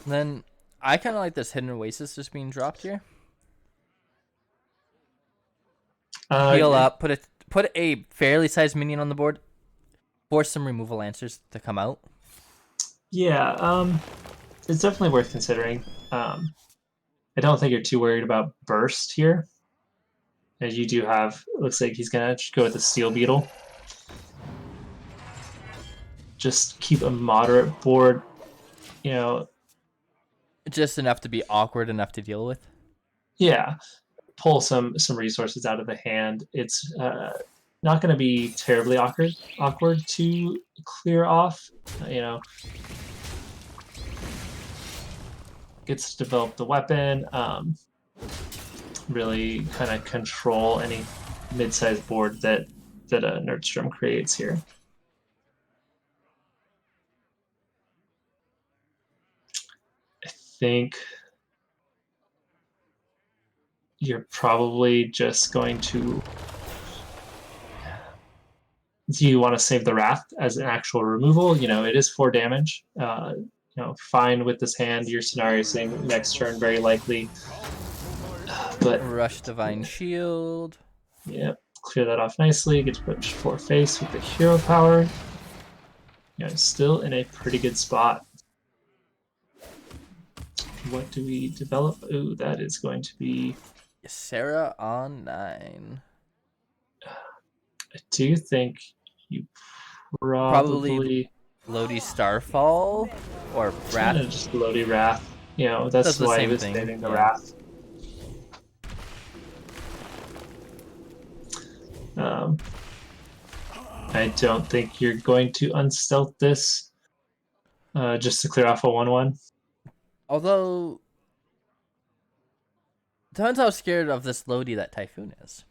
Then I kind of like this Hidden Oasis just being dropped here. Heal up, put a fairly sized minion on the board, force some removal answers to come out. Yeah, it's definitely worth considering. I don't think you're too worried about burst here, as you do have. It looks like he's gonna go with the Steel Beetle. Just keep a moderate board, Just enough to be awkward enough to deal with. Yeah, pull some resources out of the hand. It's not going to be terribly awkward to clear off. Gets to develop the weapon. Really kind of control any mid-sized board that a Nerdstrom creates here. I think you're probably just going to. Do you want to save the Wrath as an actual removal? It is 4 damage. Fine with this hand. Your scenario saying next turn very likely. But Rush Divine Shield. Yep, clear that off nicely. Get to push 4 face with the hero power. Still in a pretty good spot. What do we develop? Ooh, that is going to be Sarah on 9. I do think you Probably probably Lodi Starfall or kind of Wrath. just Lodi Wrath. Does That's the why he same was thing. saving the Yeah. Wrath. I don't think you're going to unstealth this just to clear off a 1/1. Although, depends how scared of this Lodi that Tyfoon is.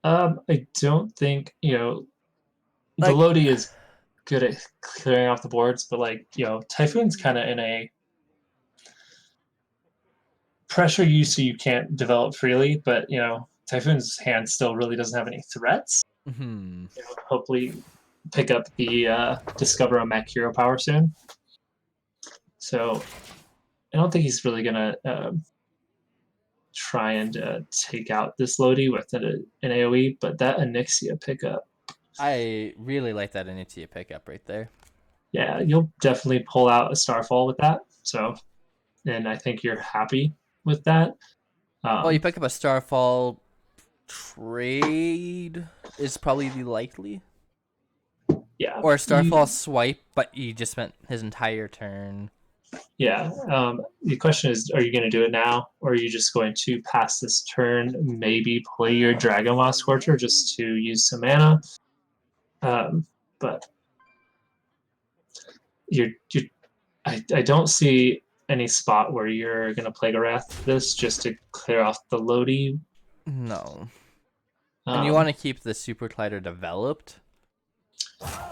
I don't think, the Like, Lodi is good at clearing off the boards, but Typhoon's kind of in a pressure you so you can't develop freely, but Typhoon's hand still really doesn't have any threats. hmm. Hopefully pick up the Discover a Mech Hero Power soon. So I don't think he's really gonna try and take out this Lodi with an AoE, but that Onyxia pickup, I really like that Initia pickup right there. yeah, you'll definitely pull out a Starfall with that. So, and I think you're happy with that. Well, you pick up a Starfall trade is probably the likely. Yeah. Or a Starfall swipe, but you just spent his entire turn. Yeah. The question is, are you going to do it now, or are you just going to pass this turn, maybe play your Dragon Maw Scorcher just to use some mana? But I don't see any spot where you're going to Plague Wrath this just to clear off the Lodi. No. And you want to keep the Super Collider developed?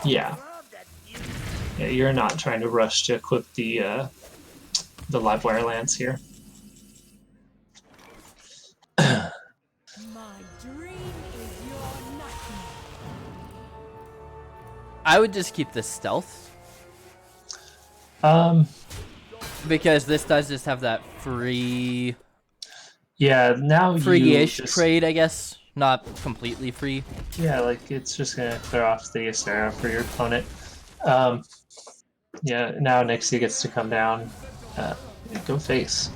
Yeah. Yeah, you're not trying to rush to equip the Livewire Lance here. My dream is your nightmare. I would just keep the stealth. Um, Because this does just have that free... Yeah, now free-ish you just, trade, I guess. Not completely free. Yeah, it's just gonna clear off the Ysera for your opponent. Yeah, now Nixie gets to come down. Go face.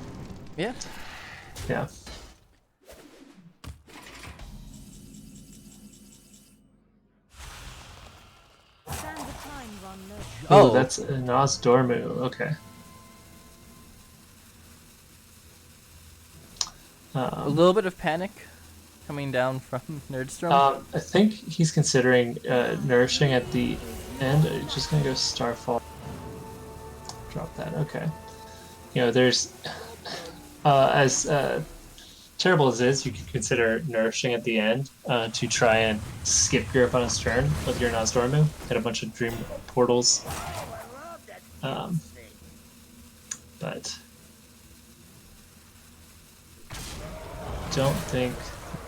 Yeah. Yeah. Oh, that's Nas Dormu. Okay. A little bit of panic coming down from Nerdstrom. I think he's considering nourishing at the end. Just gonna go Starfall. Drop that. Okay. There's as terrible as it is, you can consider nourishing at the end to try and skip your opponent's turn with your Nozdormu. Hit a bunch of Dream Portals. But don't think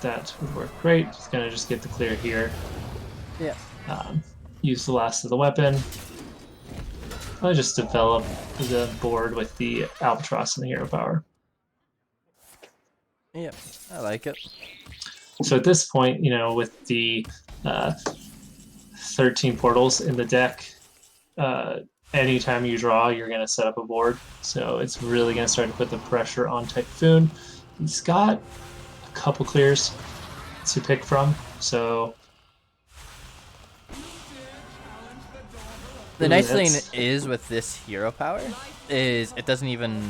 that would work great. It's gonna just get the clear here. Yeah. Use the last of the weapon. I'll just develop the board with the Albatross and the Hero Power. Yeah, I like it. So at this point, with the 13 portals in the deck, anytime you draw, you're going to set up a board. So it's really going to start to put the pressure on Tyfoon. He's got a couple clears to pick from, so... The nice thing is with this hero power is it doesn't even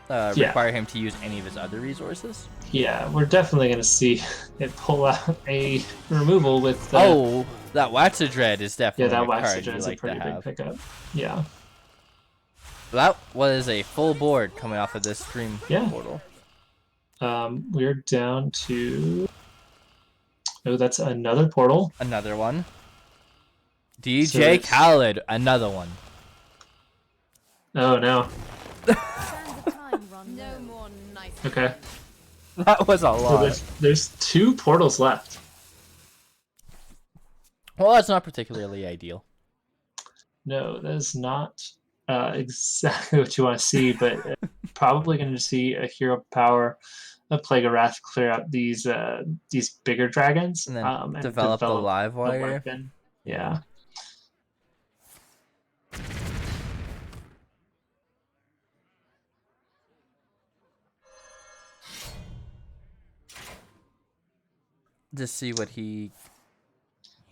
require him to use any of his other resources. Yeah, we're definitely going to see it pull out a removal with... that Waxadread is definitely that a card Waxadread is like a pretty big pickup. Yeah. That was a full board coming off of this stream portal. We're down to... Oh, that's another portal. Another one. DJ Khaled, another one. Oh, no. Okay. That was a lot. So there's 2 portals left. Well, that's not particularly ideal. No, that is not exactly what you want to see, but probably going to see a hero power, a Plague of Wrath clear out these bigger dragons. And then develop the live wire. Yeah. to see what he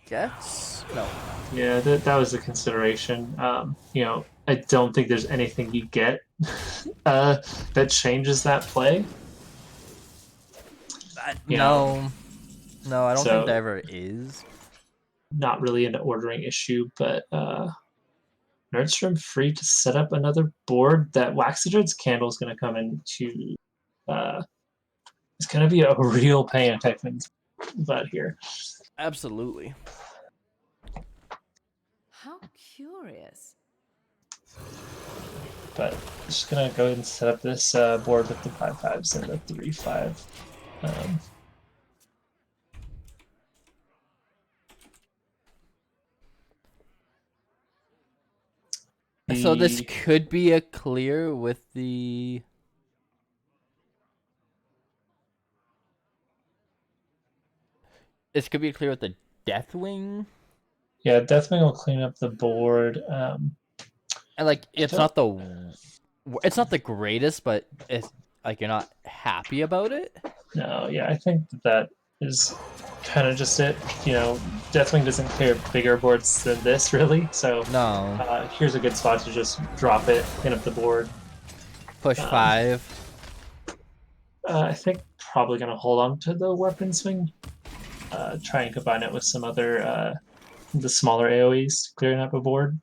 gets. No. Yeah, that was a consideration. I don't think there's anything you get that changes that play. You know, No, I don't think so there ever is. not really an ordering issue, but Nerdstrom free to set up another board. That Waxadred's candle is going to come into. It's going to be a real pain in Typhoon's butt here. Absolutely. How curious. But I'm just going to go ahead and set up this board with the 5/5s and the 3/5. So this could be a clear with the... This could be a clear with the Deathwing. Yeah, Deathwing will clean up the board. And like, it's not the greatest, but it's like you're not happy about it. No, yeah, I think that is kind of just it. Deathwing doesn't clear bigger boards than this, really. So No. here's a good spot to just drop it, clean up the board. Push 5. I think probably going to hold on to the weapon swing. Try and combine it with some other the smaller AoEs, clearing up a board.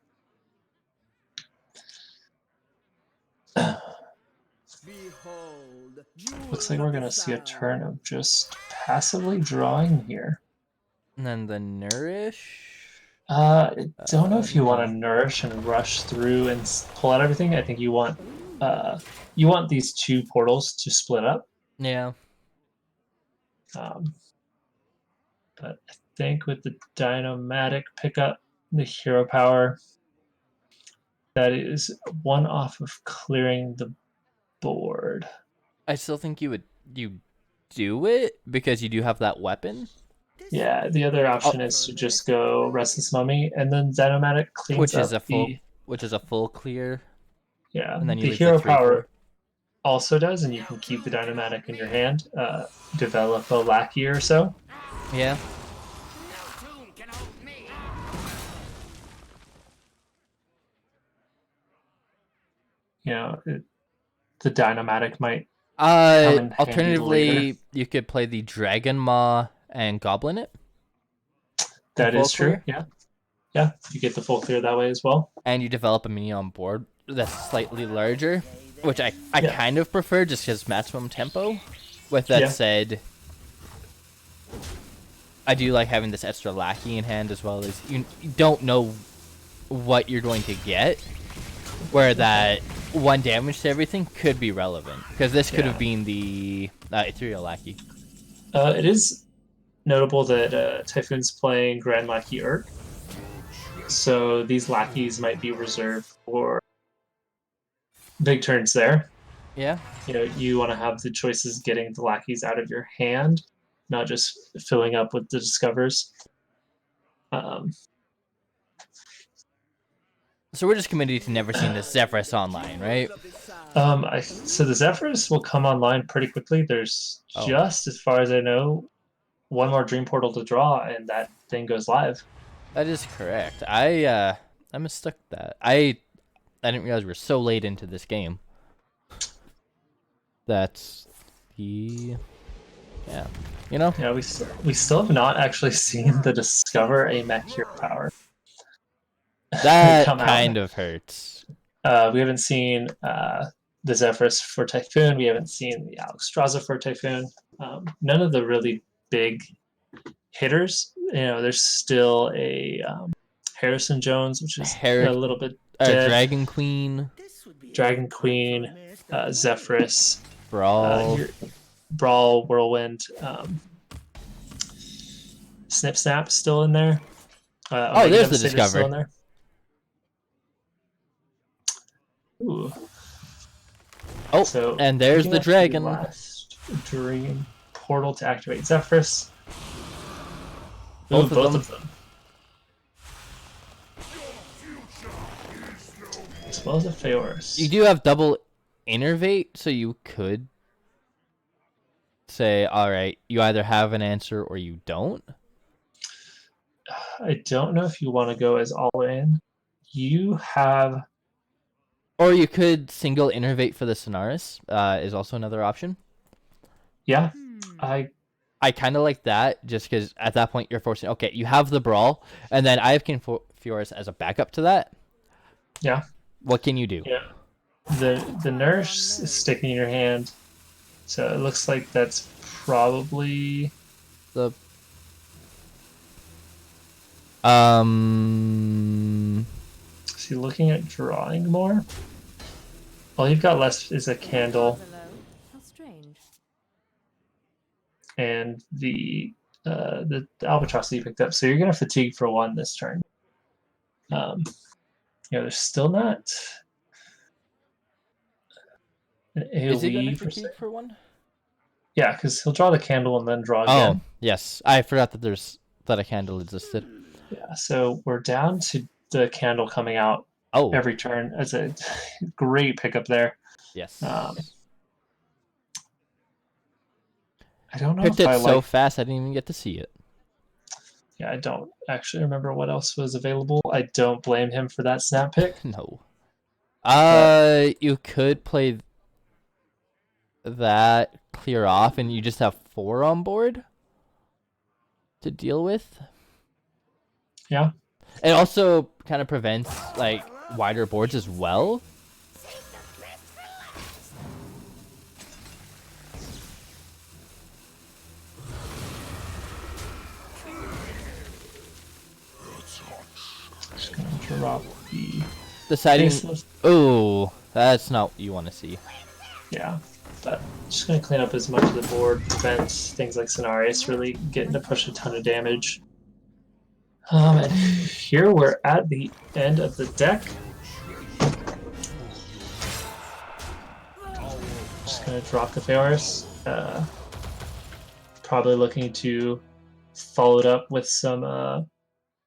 Looks like we're going to see a turn of just passively drawing here. And then the Nourish. I don't know if you want to nourish and rush through and pull out everything. I think you want these two portals to split up. Yeah. But I think with the Dynomatic pickup, the hero power, that is one off of clearing the board. I still think you do it because you do have that weapon. Yeah, the other option is to just go Restless Mummy, and then Dynomatic cleans which is up which is a full clear. Yeah, And then you the leave hero the 3/4. power also does, and you can keep the Dynomatic in your hand. Develop a lackey or so. Yeah. The Dynomatic might come in handy Alternatively, later. you could play the Dragon Maw and Goblin it. That is true. Clear. Yeah, you get the full clear that way as well. And you develop a mini on board that's slightly larger, which I kind of prefer just because maximum tempo. With that said, I do like having this extra lackey in hand as well as you don't know what you're going to get, where that 1 damage to everything could be relevant because this could have been the ethereal lackey. It is notable that Typhoon's playing Grand Lackey Urk, so these lackeys might be reserved for big turns there. Yeah. You want to have the choices getting the lackeys out of your hand, not just filling up with the discovers. So we're just committed to never seeing the Zephyrus online, right? So the Zephyrus will come online pretty quickly. There's just, as far as I know, one more Dream Portal to draw, and that thing goes live. That is correct. I mistook that. I didn't realize we're so late into this game. That's the... Yeah. Yeah, we still have not actually seen the Discover a Mech Hero power. That kind of hurts. We haven't seen the Zephyrus for Typhoon. We haven't seen the Alexstrasza for Typhoon. None of the really big hitters. There's still a Harrison Jones, which is a little bit dead. Dragon Queen, Zephyrus, Brawl, Whirlwind, Snip Snap still in there. There's the Discover. Still in there. Ooh. And there's the dragon. Last Dream Portal to activate Zephyrus. Both of them. As well as a Feoris. You do have double Innervate, so you could say, all right, you either have an answer or you don't? I don't know if you want to go as all in. You have. Or you could single innervate for the Sonaris, is also another option. Yeah, I kind of like that, just because at that point you're forcing, okay, you have the Brawl, and then I have Confuris as a backup to that. Yeah. What can you do? Yeah. The nurse is sticking in your hand, so it looks like that's probably The Is he looking at drawing more? All you've got left is a candle How strange. and the albatross that you picked up. So you're gonna fatigue for 1 this turn. There's still not an is he going AoE to per se. fatigue for 1? Yeah, because he'll draw the candle and then draw Oh, again. yes. I forgot that a candle existed. Yeah, so we're down to the candle coming out every turn as a great pickup there. Yes. I don't know Picked if it I so like. fast I didn't even get to see it. Yeah, I don't actually remember what else was available. I don't blame him for that snap pick. No. You could play that, clear off, and you just have 4 on board to deal with. Yeah. It also kind of prevents like wider boards as well. Just gonna drop the Deciding. faceless. Oh, that's not what you want to see. Yeah, but just gonna clean up as much of the board, prevent things like Cenarius really getting to push a ton of damage. And here we're at the end of the deck. Just gonna drop the Pharos. Probably looking to follow it up with some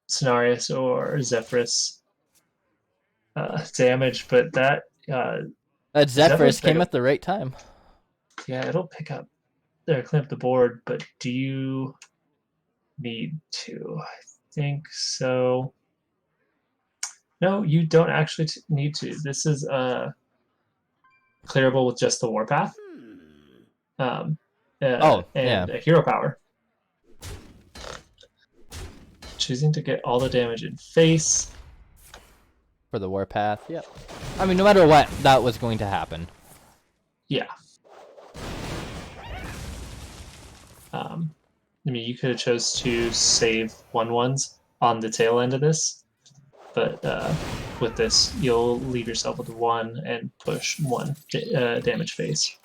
Cenarius or Zephyrus damage, but that That Zephyrus came pick at the right time. Yeah, it'll pick up or clean up the board, but do you need to? I think so. No, you don't actually need to. This is clearable with just the Warpath. And a hero power. Choosing to get all the damage in face. For the Warpath, yep. I mean, no matter what, that was going to happen. Yeah. I mean, you could have chose to save 1/1s on the tail end of this, but with this, you'll leave yourself with 1 and push 1 damage phase.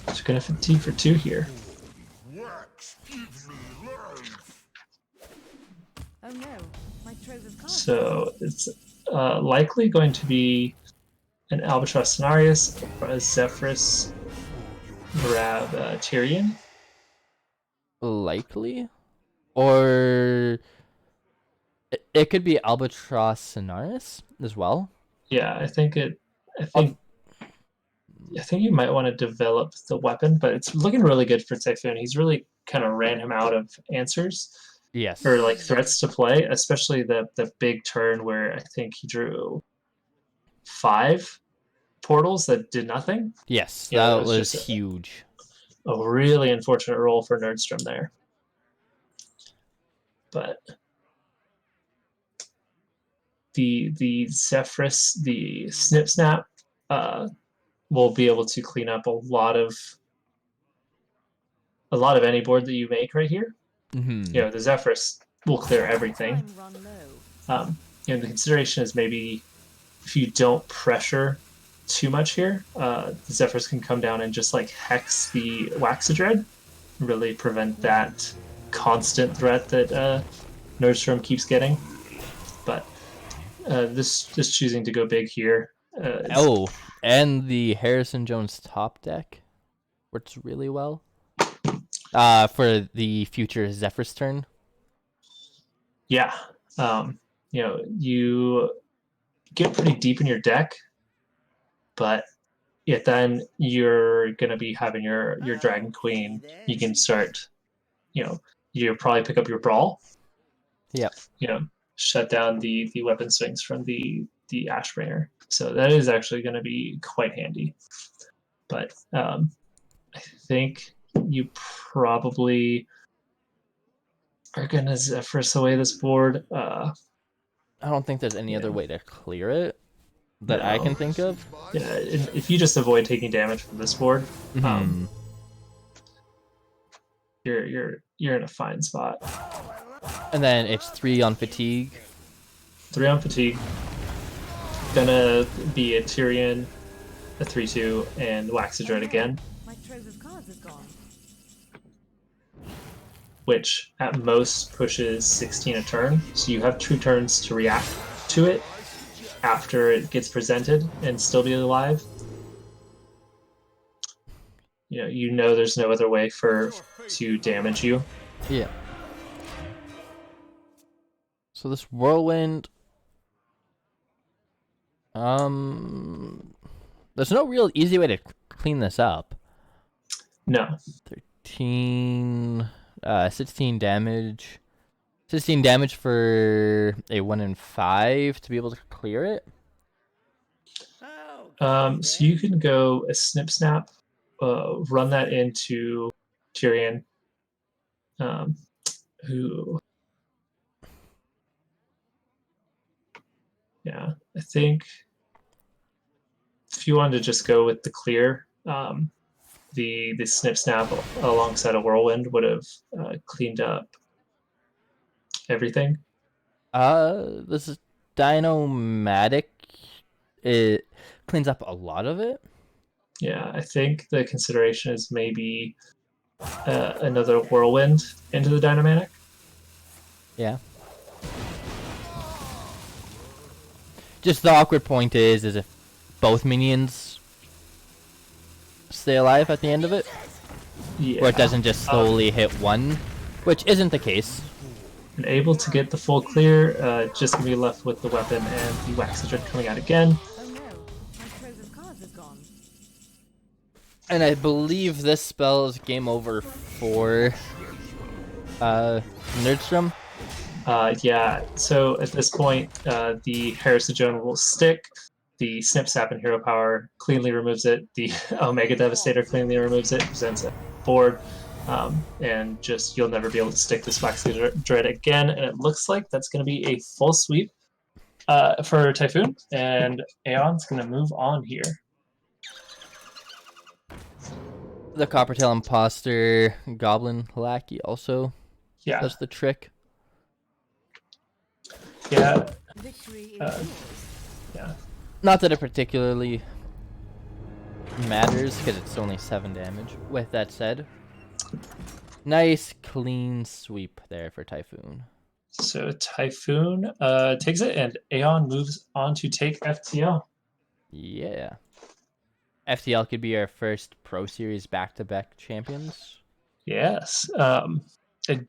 Just gonna fatigue for 2 here. Oh no, my trove of cards. So it's likely going to be an Albatross Cenarius or a Zephyrus grab Tyrion. Likely? Or it could be Albatross Sonaris as well. Yeah, I think you might want to develop the weapon, but it's looking really good for Tyfoon. He's really kind of ran him out of answers. Yes. Or like threats to play, especially the big turn where I think he drew 5 portals that did nothing. Yes, that was just huge. A really unfortunate roll for Nerdstrom there. But the Zephyrus, the Snip Snap, will be able to clean up a lot of any board that you make right here. Mm-hmm. The Zephyrus will clear everything. The consideration is maybe if you don't pressure too much here, the Zephyrus can come down and just like hex the Waxadread, really prevent that constant threat that Nerdstrom keeps getting. But this just choosing to go big here. And the Harrison Jones top deck works really well. For the future Zephyrus turn. Yeah. You get pretty deep in your deck, but yeah, then you're gonna be having your Dragon Queen. You can start, you probably pick up your Brawl. Yep. Shut down the weapon swings from the Ashbringer. So that is actually going to be quite handy. But I think you probably are going to Zephyrus away this board. I don't think there's any other way to clear it that I No. can think of. Yeah, if you just avoid taking damage from this board, you're in a fine spot. And then it's 3 on fatigue. 3 on fatigue. Gonna be a Tyrion, a 3/2, and Waxadread again. My trove of cards is gone. Which at most pushes 16 a turn. So you have 2 turns to react to it after it gets presented and still be alive. You know there's no other way to damage you. Yeah. So this whirlwind, there's no real easy way to clean this up. No. 16 damage. 16 damage for a 1 in 5 to be able to clear it. So you can go a snip snap, run that into Tyrion, who, yeah, I think if you wanted to just go with the clear, the snip snap alongside a whirlwind would have cleaned up everything. This is Dinomatic. It cleans up a lot of it. Yeah, I think the consideration is maybe another whirlwind into the Dynamatic. Yeah. Just the awkward point is if both minions stay alive at the end of it, or it doesn't just slowly hit one, which isn't the case. And able to get the full clear, just gonna be left with the weapon and the Waxadread coming out again. Oh no, my trove of cards is gone. And I believe this spell is game over for Nerdstrom. Yeah, so at this point, the Harrisajon will stick. The Snip Snap and Hero Power cleanly removes it. The Omega Devastator cleanly removes it, presents it board. And just you'll never be able to stick this Waxadread again. And it looks like that's going to be a full sweep for Tyfoon. And A.E.O.N's going to move on here. The Coppertail Imposter Goblin Lackey also does the trick. Yeah. Victory is yours. Yeah. Not that it particularly matters because it's only 7 damage. With that said, nice clean sweep there for Tyfoon. So Tyfoon takes it, and A.E.O.N moves on to take FTL. Yeah. FTL could be our first Pro Series back-to-back champions. Yes. Do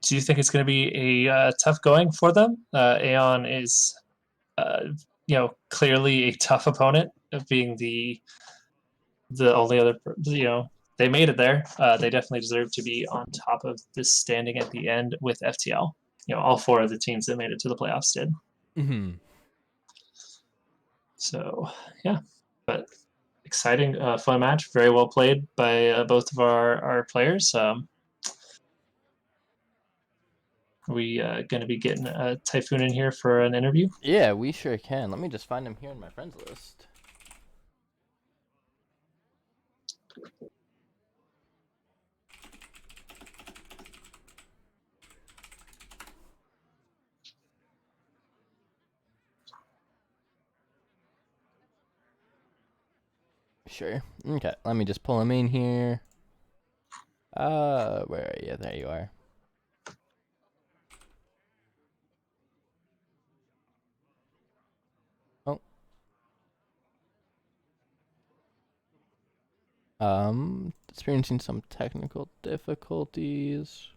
you think it's going to be a tough going for them? A.E.O.N is, clearly a tough opponent, of being the only other. They made it there. They definitely deserve to be on top of this standing at the end with FTL. All 4 of the teams that made it to the playoffs did. Mm-hmm. So yeah, but exciting, fun match. Very well played by both of our players. We going to be getting Tyfoon in here for an interview? Yeah, we sure can. Let me just find him here in my friends list. Sure. Okay, let me just pull him in here. Where are you? There you are. Experiencing some technical difficulties.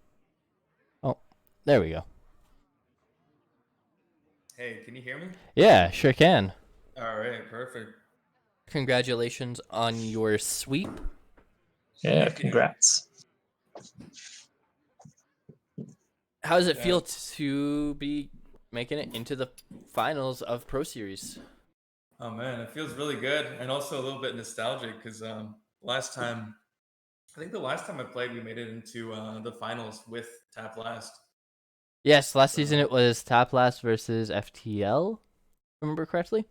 Oh, there we go. Hey, can you hear me? Yeah, sure can. All right, perfect. Congratulations on your sweep. Yeah, congrats. How does it feel to be making it into the finals of Pro Series? Oh man, it feels really good, and also a little bit nostalgic because last time, I think the last time I played, we made it into the finals with Tap Last. Yes, last season it was Top Last versus FTL. Remember correctly?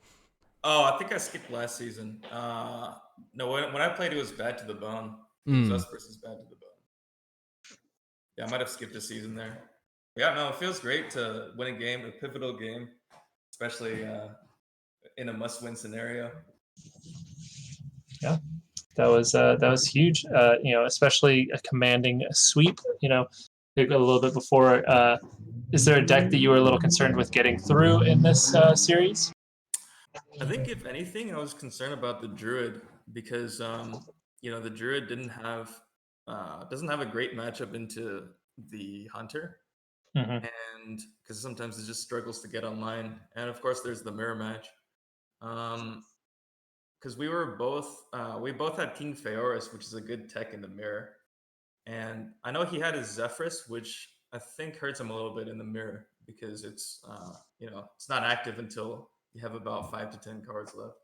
Oh, I think I skipped last season. No, when I played, it was Bad to the Bone. It was us versus Bad to the Bone. Yeah, I might have skipped a season there. Yeah, no, it feels great to win a game, a pivotal game, especially in a must-win scenario. Yeah, that was huge. Especially commanding a sweep. A little bit before. Is there a deck that you were a little concerned with getting through in this series? I think if anything, I was concerned about the Druid because the Druid doesn't have a great matchup into the Hunter, Mm-hmm. and because sometimes it just struggles to get online, and of course there's the mirror match. Because we both had King Feoris, which is a good tech in the mirror, and I know he had his Zephyrus, which I think hurts him a little bit in the mirror because it's not active until you have about 5 to 10 cards left.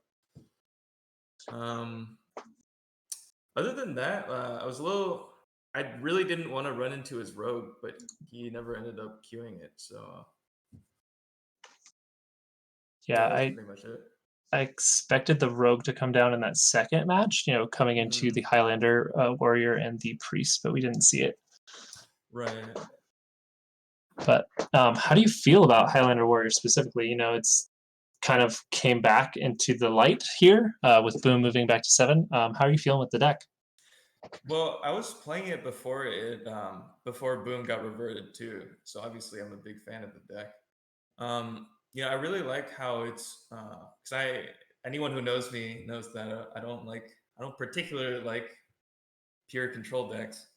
Other than that, I really didn't want to run into his rogue, but he never ended up queuing it. So Yeah, that was pretty much it. I expected the rogue to come down in that second match. Coming into the Highlander warrior and the priest, but we didn't see it. Right. But how do you feel about Highlander warrior specifically? It's kind of came back into the light here with Boom moving back to 7. How are you feeling with the deck? Well, I was playing it before Boom got reverted too. So obviously, I'm a big fan of the deck. I really like how it's because anyone who knows me knows that I don't particularly like pure control decks.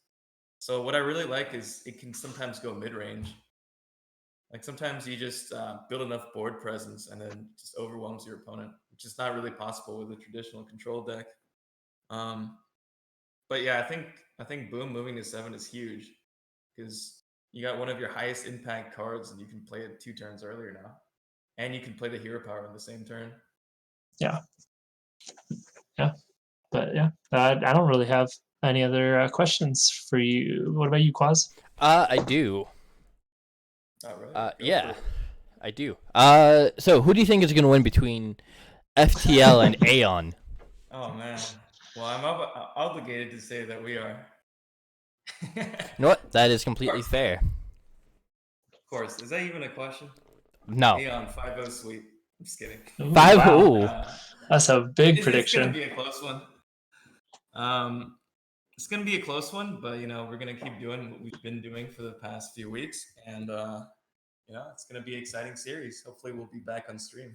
So what I really like is it can sometimes go mid range. Like sometimes you just build enough board presence and then just overwhelms your opponent, which is not really possible with a traditional control deck. But yeah, I think Boom moving to 7 is huge because you got one of your highest impact cards and you can play it 2 turns earlier now, and you can play the hero power in the same turn. Yeah, but yeah, I don't really have any other questions for you. What about you, qUAZ? I do. Oh, really? Yeah, I do. So who do you think is going to win between FTL and A.E.O.N? Oh man. Well, I'm obligated to say that we are. You know what? That is completely fair. Of course. Is that even a question? No. A.E.O.N 5-0 sweep. I'm just kidding. Ooh, 5. wow. Ooh. That's a big It's prediction. gonna be a close one. It's gonna be a close one, but we're gonna keep doing what we've been doing for the past few weeks, and it's gonna be an exciting series. Hopefully, we'll be back on stream.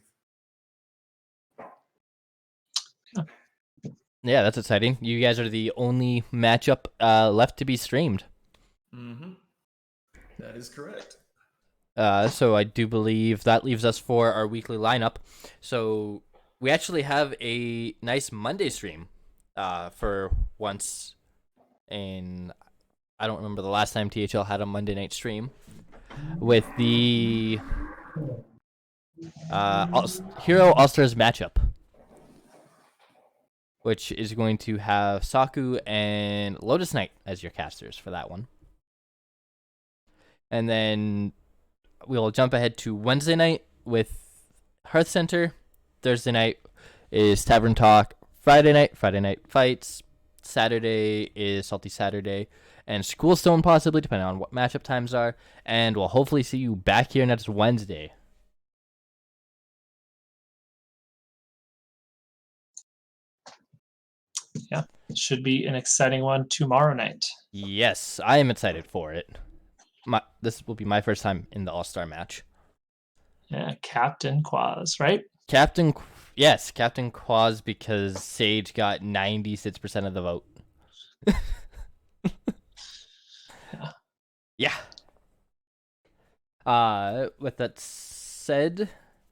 Yeah, that's exciting. You guys are the only matchup left to be streamed. Mm-hmm. That is correct. So I do believe that leaves us for our weekly lineup. So we actually have a nice Monday stream for once. And I don't remember the last time THL had a Monday night stream with the Hero All-Stars matchup, which is going to have Saku and Lotus Knight as your casters for that one. And then we'll jump ahead to Wednesday night with Hearth Center. Thursday night is Tavern Talk. Friday night fights. Saturday is Salty Saturday. And Schoolstone possibly, depending on what matchup times are. And we'll hopefully see you back here next Wednesday. Yeah, it should be an exciting one tomorrow night. Yes, I am excited for it. This will be my first time in the All-Star match. Yeah, Captain qUAZ, right? Captain qUAZ, because Sage got 96% of the vote. Yeah. With that said,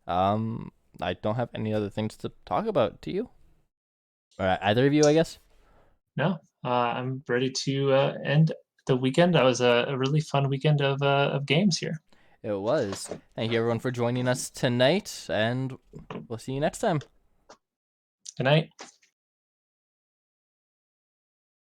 I don't have any other things to talk about. Do you? All right, either of you, I guess. No, I'm ready to end the weekend. That was a really fun weekend of games here. It was. Thank you everyone for joining us tonight, and we'll see you next time. Good night.